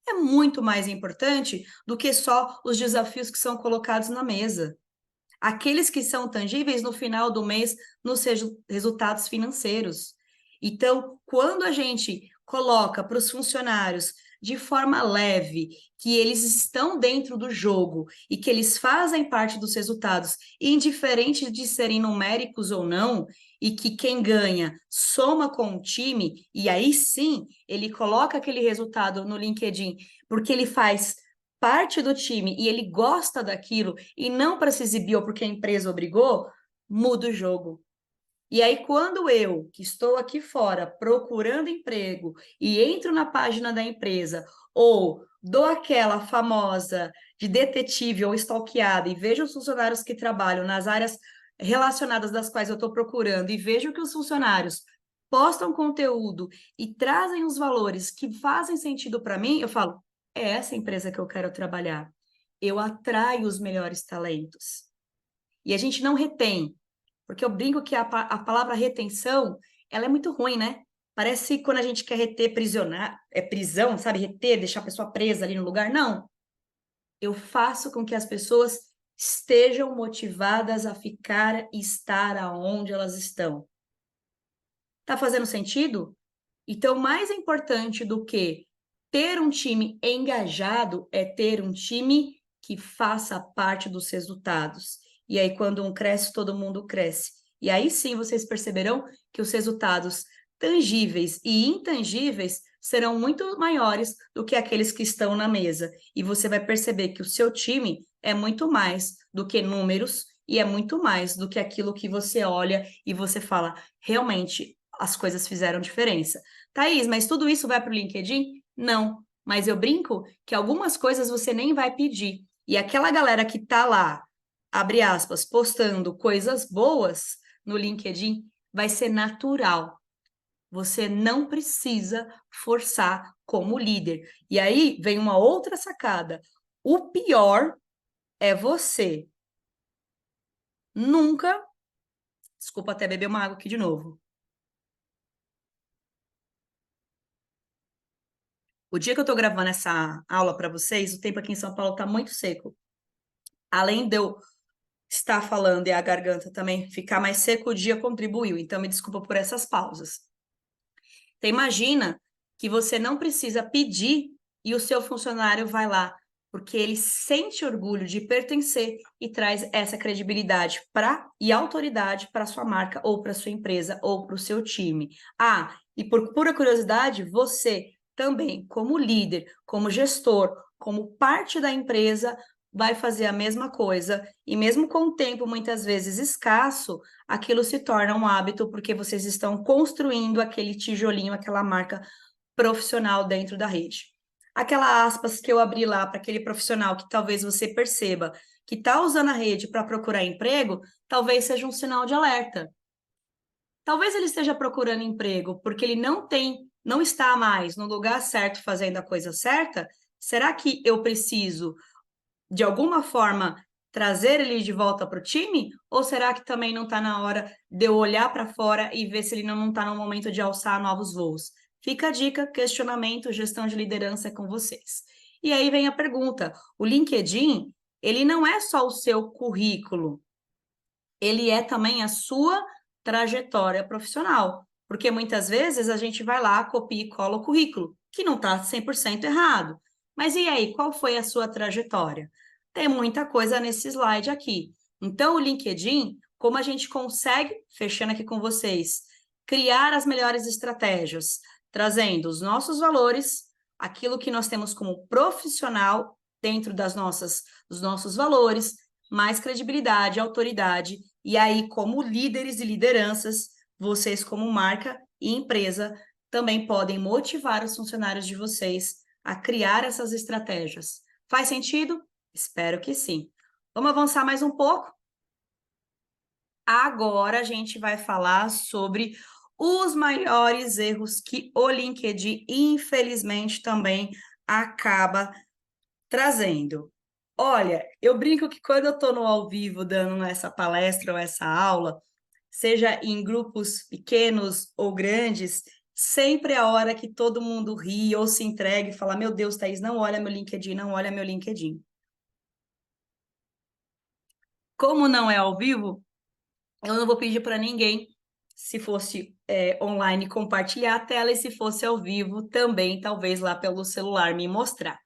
B: é muito mais importante do que só os desafios que são colocados na mesa. Aqueles que são tangíveis no final do mês nos resultados financeiros. Então, quando a gente coloca para os funcionários de forma leve, que eles estão dentro do jogo e que eles fazem parte dos resultados, indiferente de serem numéricos ou não, e que quem ganha soma com o time, e aí sim ele coloca aquele resultado no LinkedIn, porque ele faz parte do time e ele gosta daquilo, e não para se exibir ou porque a empresa obrigou, muda o jogo. E aí, quando eu, que estou aqui fora procurando emprego e entro na página da empresa, ou dou aquela famosa de detetive ou stalkeada e vejo os funcionários que trabalham nas áreas relacionadas das quais eu estou procurando e vejo que os funcionários postam conteúdo e trazem os valores que fazem sentido para mim, eu falo, é essa empresa que eu quero trabalhar. Eu atraio os melhores talentos. E a gente não retém. Porque eu brinco que a palavra retenção, ela é muito ruim, né? Parece quando a gente quer reter prisionar, é prisão, sabe? Reter, deixar a pessoa presa ali no lugar. Não. Eu faço com que as pessoas estejam motivadas a ficar e estar aonde elas estão. Tá fazendo sentido? Então, mais importante do que ter um time engajado é ter um time que faça parte dos resultados. E aí, quando um cresce, todo mundo cresce. E aí sim vocês perceberão que os resultados tangíveis e intangíveis serão muito maiores do que aqueles que estão na mesa. E você vai perceber que o seu time é muito mais do que números e é muito mais do que aquilo que você olha e você fala, realmente as coisas fizeram diferença. Thaís, mas tudo isso vai para o LinkedIn? Não, mas eu brinco que algumas coisas você nem vai pedir. E aquela galera que está lá, abre aspas, postando coisas boas no LinkedIn, vai ser natural. Você não precisa forçar como líder. E aí vem uma outra sacada. O pior é você nunca. Desculpa até beber uma água aqui de novo. O dia que eu estou gravando essa aula para vocês, o tempo aqui em São Paulo está muito seco. Além de eu estar falando e a garganta também ficar mais seco, o dia contribuiu. Então, me desculpa por essas pausas. Então, imagina que você não precisa pedir e o seu funcionário vai lá, porque ele sente orgulho de pertencer e traz essa credibilidade e autoridade para sua marca ou para sua empresa ou para o seu time. Ah, e por pura curiosidade, você também, como líder, como gestor, como parte da empresa, vai fazer a mesma coisa. E mesmo com o tempo muitas vezes escasso, aquilo se torna um hábito porque vocês estão construindo aquele tijolinho, aquela marca profissional dentro da rede. Aquela aspas que eu abri lá para aquele profissional que talvez você perceba que está usando a rede para procurar emprego, talvez seja um sinal de alerta. Talvez ele esteja procurando emprego porque ele não está mais no lugar certo fazendo a coisa certa. Será que eu preciso de alguma forma trazer ele de volta para o time? Ou será que também não está na hora de eu olhar para fora e ver se ele não está no momento de alçar novos voos? Fica a dica, questionamento, gestão de liderança é com vocês. E aí vem a pergunta: o LinkedIn, ele não é só o seu currículo, ele é também a sua trajetória profissional. Porque muitas vezes a gente vai lá, copia e cola o currículo, que não está 100% errado. Mas e aí, qual foi a sua trajetória? Tem muita coisa nesse slide aqui. Então, o LinkedIn, como a gente consegue, fechando aqui com vocês, criar as melhores estratégias, trazendo os nossos valores, aquilo que nós temos como profissional dentro dos nossos valores, mais credibilidade, autoridade, e aí, como líderes e lideranças, vocês, como marca e empresa, também podem motivar os funcionários de vocês a criar essas estratégias. Faz sentido? Espero que sim. Vamos avançar mais um pouco? Agora a gente vai falar sobre os maiores erros que o LinkedIn, infelizmente, também acaba trazendo. Olha, eu brinco que quando eu estou no ao vivo dando essa palestra ou essa aula, seja em grupos pequenos ou grandes, sempre é a hora que todo mundo ri ou se entrega e fala: Meu Deus, Thaís, não olha meu LinkedIn, não olha meu LinkedIn. Como não é ao vivo, eu não vou pedir para ninguém, se fosse online compartilhar a tela e se fosse ao vivo também, talvez lá pelo celular me mostrar.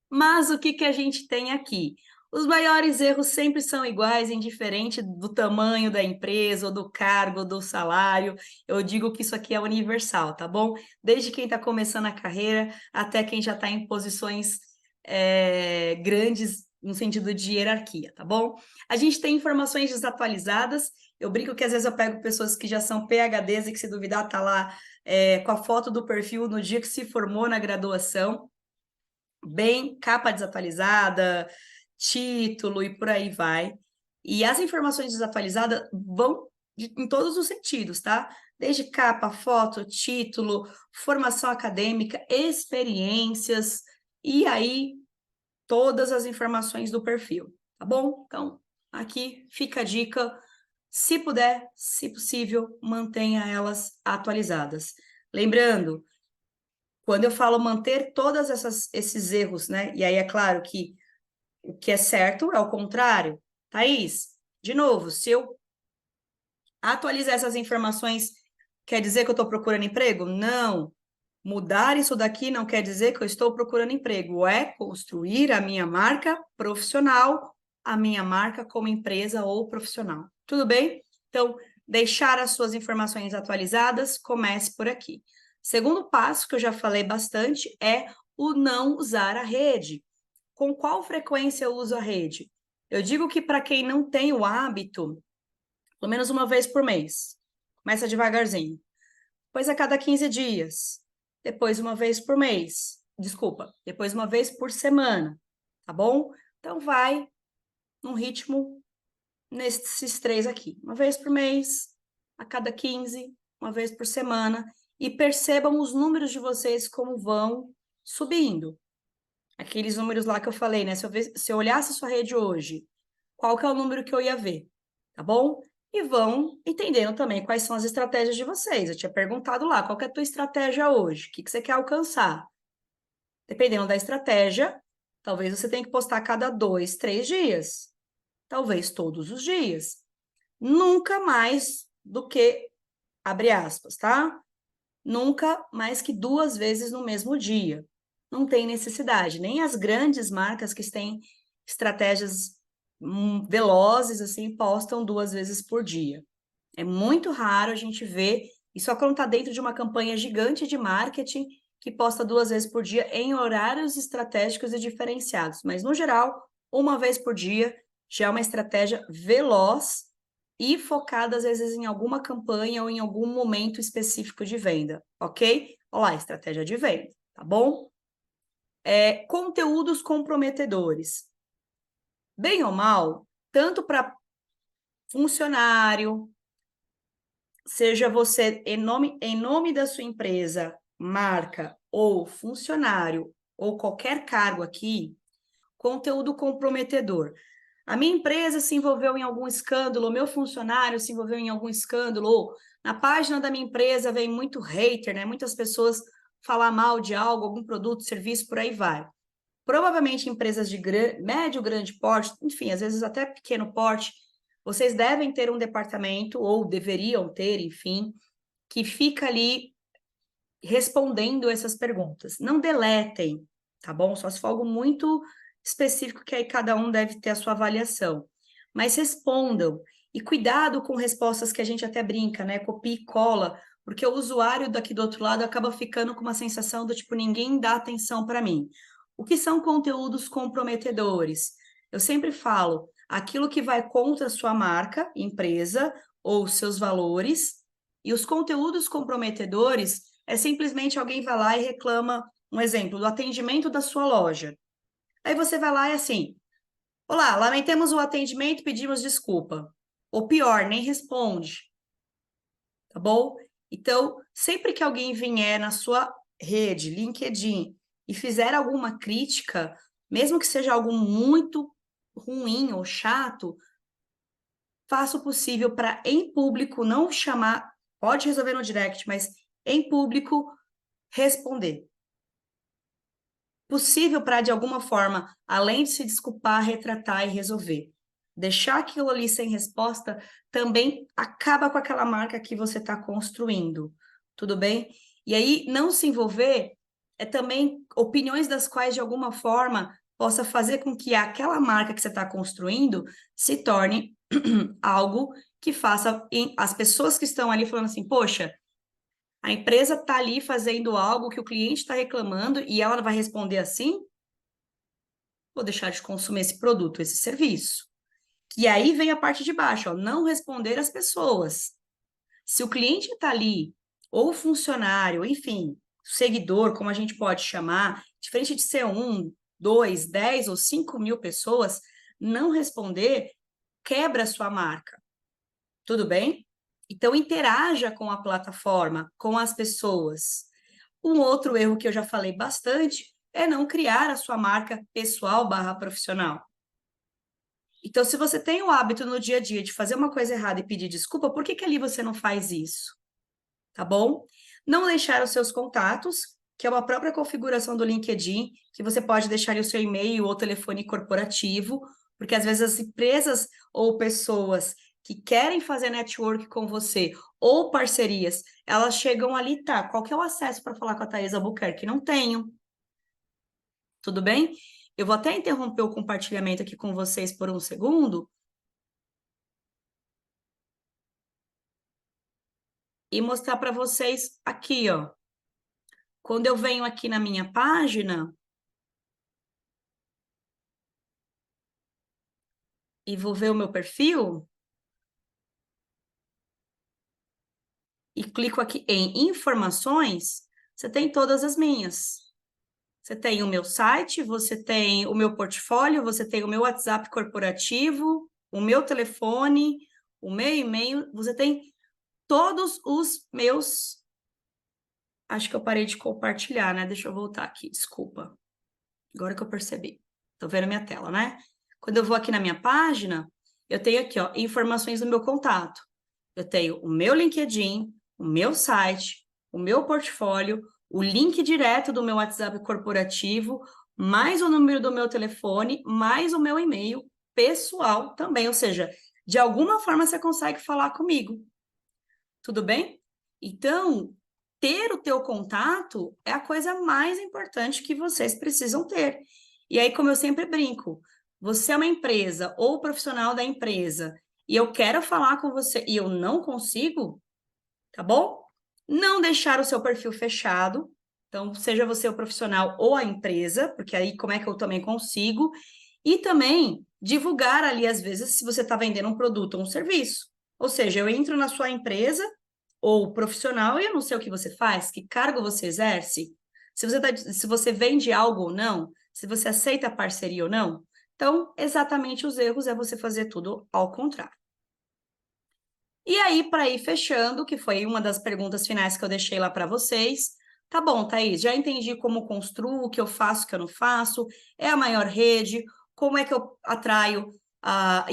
B: Mas o que que a gente tem aqui? Os maiores erros sempre são iguais, indiferente do tamanho da empresa, ou do cargo, do salário. Eu digo que isso aqui é universal, tá bom? Desde quem está começando a carreira até quem já está em posições grandes no sentido de hierarquia, tá bom? A gente tem informações desatualizadas. Eu brinco que às vezes eu pego pessoas que já são PhDs e que, se duvidar, tá lá com a foto do perfil no dia que se formou na graduação, bem capa desatualizada, título e por aí vai. E as informações desatualizadas vão em todos os sentidos, tá? Desde capa, foto, título, formação acadêmica, experiências, e aí todas as informações do perfil, tá bom? Então, aqui fica a dica. Se puder, se possível, mantenha elas atualizadas. Lembrando, quando eu falo manter todas esses erros, né? E aí é claro que o que é certo é o contrário. Thaís, de novo, se eu atualizar essas informações, quer dizer que eu estou procurando emprego? Não. Mudar isso daqui não quer dizer que eu estou procurando emprego. É construir a minha marca profissional, a minha marca como empresa ou profissional. Tudo bem? Então, deixar as suas informações atualizadas, comece por aqui. Segundo passo, que eu já falei bastante, é o não usar a rede. Com qual frequência eu uso a rede? Eu digo que para quem não tem o hábito, pelo menos uma vez por mês. Começa devagarzinho. Depois a cada 15 dias. Depois uma vez por mês. Desculpa, depois uma vez por semana. Tá bom? Então vai num ritmo nesses três aqui. Uma vez por mês, a cada 15, uma vez por semana. E percebam os números de vocês como vão subindo. Aqueles números lá que eu falei, né? Se eu olhasse a sua rede hoje, qual que é o número que eu ia ver? Tá bom? E vão entendendo também quais são as estratégias de vocês. Eu tinha perguntado lá, qual que é a tua estratégia hoje? O que que você quer alcançar? Dependendo da estratégia, talvez você tenha que postar a cada 2, 3 dias. Talvez todos os dias. Nunca mais do que, abre aspas, tá? Nunca mais que 2 vezes no mesmo dia. Não tem necessidade. Nem as grandes marcas que têm estratégias velozes, assim, postam 2 vezes por dia. É muito raro a gente ver, e só quando está dentro de uma campanha gigante de marketing, que posta 2 vezes por dia em horários estratégicos e diferenciados. Mas, no geral, uma vez por dia já é uma estratégia veloz e focada, às vezes, em alguma campanha ou em algum momento específico de venda, ok? Olha lá, estratégia de venda, tá bom? Conteúdos comprometedores. Bem ou mal, tanto para funcionário, seja você em nome da sua empresa, marca ou funcionário, ou qualquer cargo aqui, conteúdo comprometedor. A minha empresa se envolveu em algum escândalo, o meu funcionário se envolveu em algum escândalo, ou na página da minha empresa vem muito hater, né? Muitas pessoas falar mal de algo, algum produto, serviço, por aí vai. Provavelmente empresas de médio, grande porte, enfim, às vezes até pequeno porte, vocês devem ter um departamento, ou deveriam ter, enfim, que fica ali respondendo essas perguntas. Não deletem, tá bom? Só se for algo muito específico que aí cada um deve ter a sua avaliação. Mas respondam. E cuidado com respostas que a gente até brinca, né? Copia e cola, porque o usuário daqui do outro lado acaba ficando com uma sensação do tipo, ninguém dá atenção para mim. O que são conteúdos comprometedores? Eu sempre falo, aquilo que vai contra a sua marca, empresa, ou seus valores, e os conteúdos comprometedores é simplesmente alguém vai lá e reclama, um exemplo, do atendimento da sua loja. Aí você vai lá e assim, olá, lamentamos o atendimento, pedimos desculpa. Ou pior, nem responde, tá bom? Então, sempre que alguém vier na sua rede, LinkedIn, e fizer alguma crítica, mesmo que seja algo muito ruim ou chato, faça o possível para, em público, não chamar, pode resolver no direct, mas em público, responder. Possível para, de alguma forma, além de se desculpar, retratar e resolver. Deixar aquilo ali sem resposta também acaba com aquela marca que você está construindo, tudo bem? E aí, não se envolver é também opiniões das quais, de alguma forma, possa fazer com que aquela marca que você está construindo se torne algo que faça as pessoas que estão ali falando assim, poxa, a empresa está ali fazendo algo que o cliente está reclamando e ela vai responder assim, vou deixar de consumir esse produto, esse serviço. E aí vem a parte de baixo, ó, não responder às pessoas. Se o cliente está ali, ou funcionário, enfim, seguidor, como a gente pode chamar, diferente de ser 1, 2, 10 ou 5.000 pessoas, não responder quebra a sua marca. Tudo bem? Então, interaja com a plataforma, com as pessoas. Um outro erro que eu já falei bastante é não criar a sua marca pessoal/profissional. Então, se você tem o hábito no dia a dia de fazer uma coisa errada e pedir desculpa, por que ali você não faz isso? Tá bom? Não deixar os seus contatos, que é uma própria configuração do LinkedIn, que você pode deixar o seu e-mail ou telefone corporativo, porque às vezes as empresas ou pessoas que querem fazer network com você ou parcerias, elas chegam ali, tá? Qual que é o acesso para falar com a Thaís Albuquerque? Não tenho. Tudo bem? Eu vou até interromper o compartilhamento aqui com vocês por um segundo e mostrar para vocês aqui, ó. Quando eu venho aqui na minha página e vou ver o meu perfil e clico aqui em informações, você tem todas as minhas. Você tem o meu site, você tem o meu portfólio, você tem o meu WhatsApp corporativo, o meu telefone, o meu e-mail, você tem todos os meus. Acho que eu parei de compartilhar, né? Deixa eu voltar aqui, desculpa. Agora que eu percebi. Tô vendo a minha tela, né? Quando eu vou aqui na minha página, eu tenho aqui, ó, informações do meu contato. Eu tenho o meu LinkedIn, o meu site, o meu portfólio, o link direto do meu WhatsApp corporativo, mais o número do meu telefone, mais o meu e-mail pessoal também. Ou seja, de alguma forma você consegue falar comigo. Tudo bem? Então, ter o teu contato é a coisa mais importante que vocês precisam ter. E aí, como eu sempre brinco, você é uma empresa ou profissional da empresa e eu quero falar com você e eu não consigo, tá bom? Não deixar o seu perfil fechado. Então, seja você o profissional ou a empresa, porque aí como é que eu também consigo? E também divulgar ali, às vezes, se você está vendendo um produto ou um serviço. Ou seja, eu entro na sua empresa ou profissional e eu não sei o que você faz, que cargo você exerce, se você vende algo ou não, se você aceita parceria ou não. Então, exatamente os erros é você fazer tudo ao contrário. E aí, para ir fechando, que foi uma das perguntas finais que eu deixei lá para vocês. Tá bom, Thaís, já entendi como construo, o que eu faço, o que eu não faço, é a maior rede, como é que eu atraio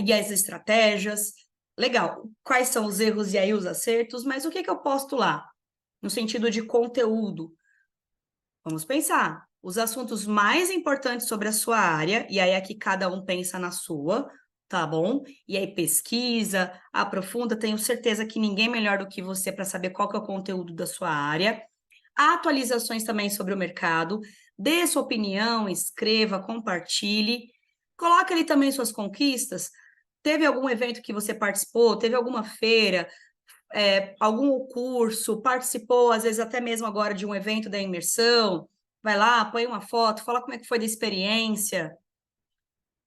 B: e as estratégias. Legal, quais são os erros e aí os acertos, mas o que eu posto lá? No sentido de conteúdo. Vamos pensar. Os assuntos mais importantes sobre a sua área, e aí aqui cada um pensa na sua, tá bom? E aí pesquisa, aprofunda, tenho certeza que ninguém melhor do que você para saber qual que é o conteúdo da sua área. Atualizações também sobre o mercado, dê sua opinião, escreva, compartilhe. Coloque ali também suas conquistas. Teve algum evento que você participou? Teve alguma feira? Algum curso, participou, às vezes até mesmo agora de um evento da imersão, vai lá, põe uma foto, fala como é que foi da experiência.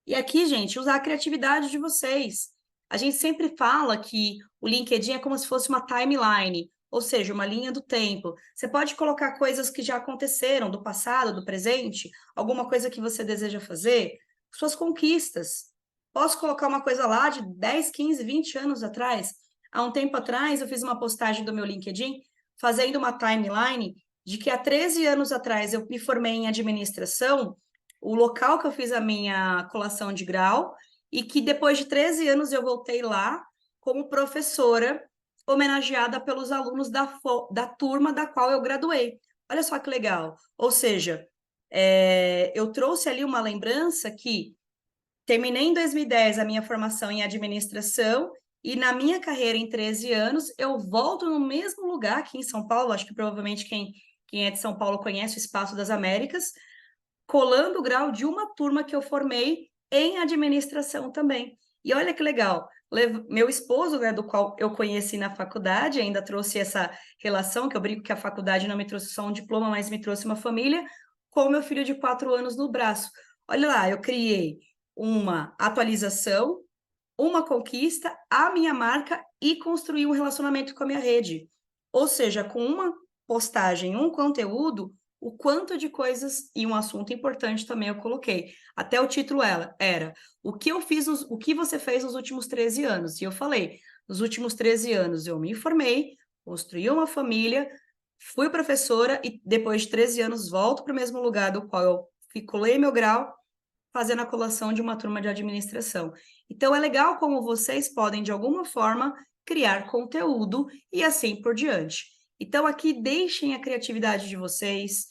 B: E aqui, gente, usar a criatividade de vocês. A gente sempre fala que o LinkedIn é como se fosse uma timeline, ou seja, uma linha do tempo. Você pode colocar coisas que já aconteceram, do passado, do presente, alguma coisa que você deseja fazer, suas conquistas. Posso colocar uma coisa lá de 10, 15, 20 anos atrás. Há um tempo atrás, eu fiz uma postagem do meu LinkedIn fazendo uma timeline de que há 13 anos atrás eu me formei em administração, o local que eu fiz a minha colação de grau, e que depois de 13 anos eu voltei lá como professora, homenageada pelos alunos da turma da qual eu graduei. Olha só que legal. Ou seja, eu trouxe ali uma lembrança que terminei em 2010 a minha formação em administração e na minha carreira em 13 anos eu volto no mesmo lugar aqui em São Paulo, acho que provavelmente quem é de São Paulo conhece o Espaço das Américas, colando o grau de uma turma que eu formei em administração também. E olha que legal, meu esposo, né, do qual eu conheci na faculdade, ainda trouxe essa relação, que eu brinco que a faculdade não me trouxe só um diploma, mas me trouxe uma família, com meu filho de 4 anos no braço. Olha lá, eu criei uma atualização, uma conquista, a minha marca e construir um relacionamento com a minha rede. Ou seja, com uma postagem, um conteúdo, o quanto de coisas e um assunto importante também eu coloquei. Até o título era o que você fez nos últimos 13 anos. E eu falei, nos últimos 13 anos eu me formei, construí uma família, fui professora e depois de 13 anos volto para o mesmo lugar do qual eu colei meu grau, fazendo a colação de uma turma de administração. Então, é legal como vocês podem, de alguma forma, criar conteúdo e assim por diante. Então, aqui, deixem a criatividade de vocês,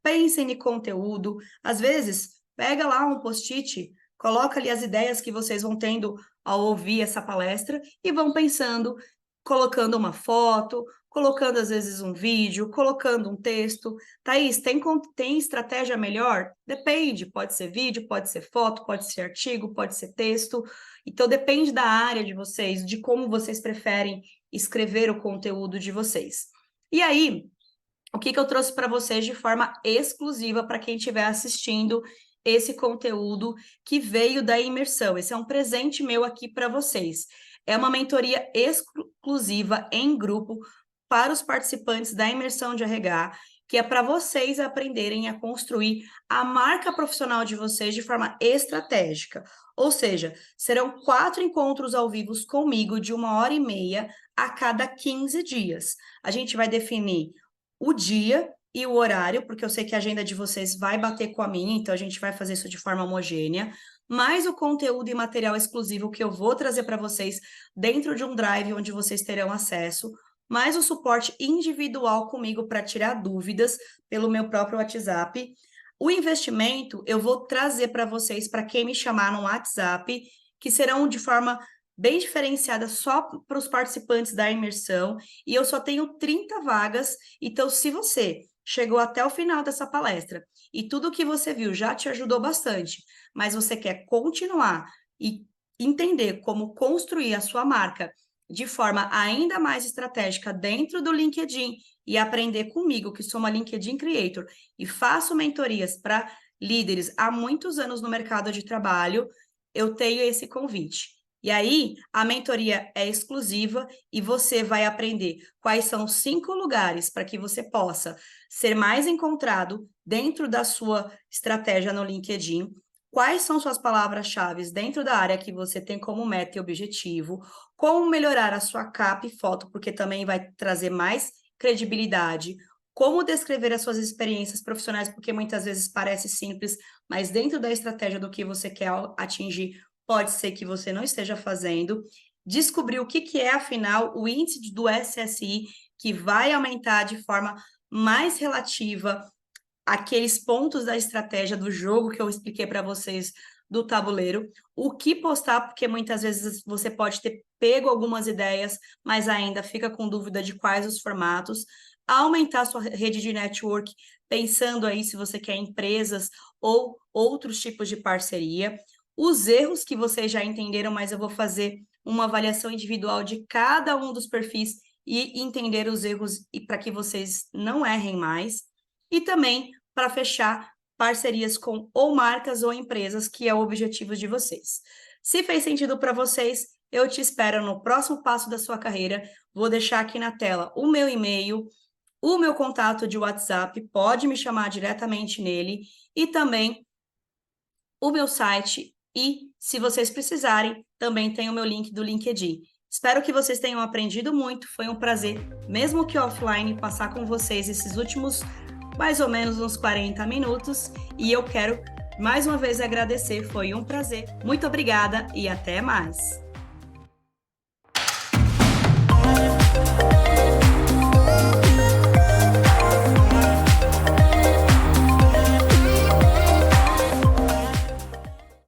B: pensem em conteúdo. Às vezes, pega lá um post-it, coloca ali as ideias que vocês vão tendo ao ouvir essa palestra e vão pensando, colocando uma foto, colocando às vezes um vídeo, colocando um texto. Thaís, tem estratégia melhor? Depende, pode ser vídeo, pode ser foto, pode ser artigo, pode ser texto. Então, depende da área de vocês, de como vocês preferem escrever o conteúdo de vocês. E aí, o que eu trouxe para vocês de forma exclusiva para quem estiver assistindo esse conteúdo que veio da imersão? Esse é um presente meu aqui para vocês. É uma mentoria exclusiva em grupo para os participantes da imersão de RH, que é para vocês aprenderem a construir a marca profissional de vocês de forma estratégica. Ou seja, serão 4 encontros ao vivo comigo de 1h30 a cada 15 dias. A gente vai definir o dia e o horário, porque eu sei que a agenda de vocês vai bater com a minha, então a gente vai fazer isso de forma homogênea, mais o conteúdo e material exclusivo que eu vou trazer para vocês dentro de um drive onde vocês terão acesso, mais o suporte individual comigo para tirar dúvidas pelo meu próprio WhatsApp. O investimento eu vou trazer para vocês, para quem me chamar no WhatsApp, que serão de forma bem diferenciada só para os participantes da imersão, e eu só tenho 30 vagas, então se você chegou até o final dessa palestra e tudo que você viu já te ajudou bastante, mas você quer continuar e entender como construir a sua marca de forma ainda mais estratégica dentro do LinkedIn e aprender comigo, que sou uma LinkedIn Creator e faço mentorias para líderes há muitos anos no mercado de trabalho, eu tenho esse convite. E aí, a mentoria é exclusiva e você vai aprender quais são os 5 lugares para que você possa ser mais encontrado dentro da sua estratégia no LinkedIn, quais são suas palavras-chave dentro da área que você tem como meta e objetivo, como melhorar a sua capa e foto, porque também vai trazer mais credibilidade, como descrever as suas experiências profissionais, porque muitas vezes parece simples, mas dentro da estratégia do que você quer atingir, pode ser que você não esteja fazendo, descobrir o que é, afinal, o índice do SSI, que vai aumentar de forma mais relativa aqueles pontos da estratégia do jogo que eu expliquei para vocês do tabuleiro, o que postar, porque muitas vezes você pode ter pego algumas ideias, mas ainda fica com dúvida de quais os formatos, aumentar sua rede de network, pensando aí se você quer empresas ou outros tipos de parceria, os erros que vocês já entenderam, mas eu vou fazer uma avaliação individual de cada um dos perfis e entender os erros e para que vocês não errem mais. E também para fechar parcerias com ou marcas ou empresas, que é o objetivo de vocês. Se fez sentido para vocês, eu te espero no próximo passo da sua carreira. Vou deixar aqui na tela o meu e-mail, o meu contato de WhatsApp, pode me chamar diretamente nele, e também o meu site, e se vocês precisarem, também tem o meu link do LinkedIn. Espero que vocês tenham aprendido muito, foi um prazer, mesmo que offline, passar com vocês esses últimos mais ou menos uns 40 minutos, e eu quero mais uma vez agradecer, foi um prazer. Muito obrigada e até mais!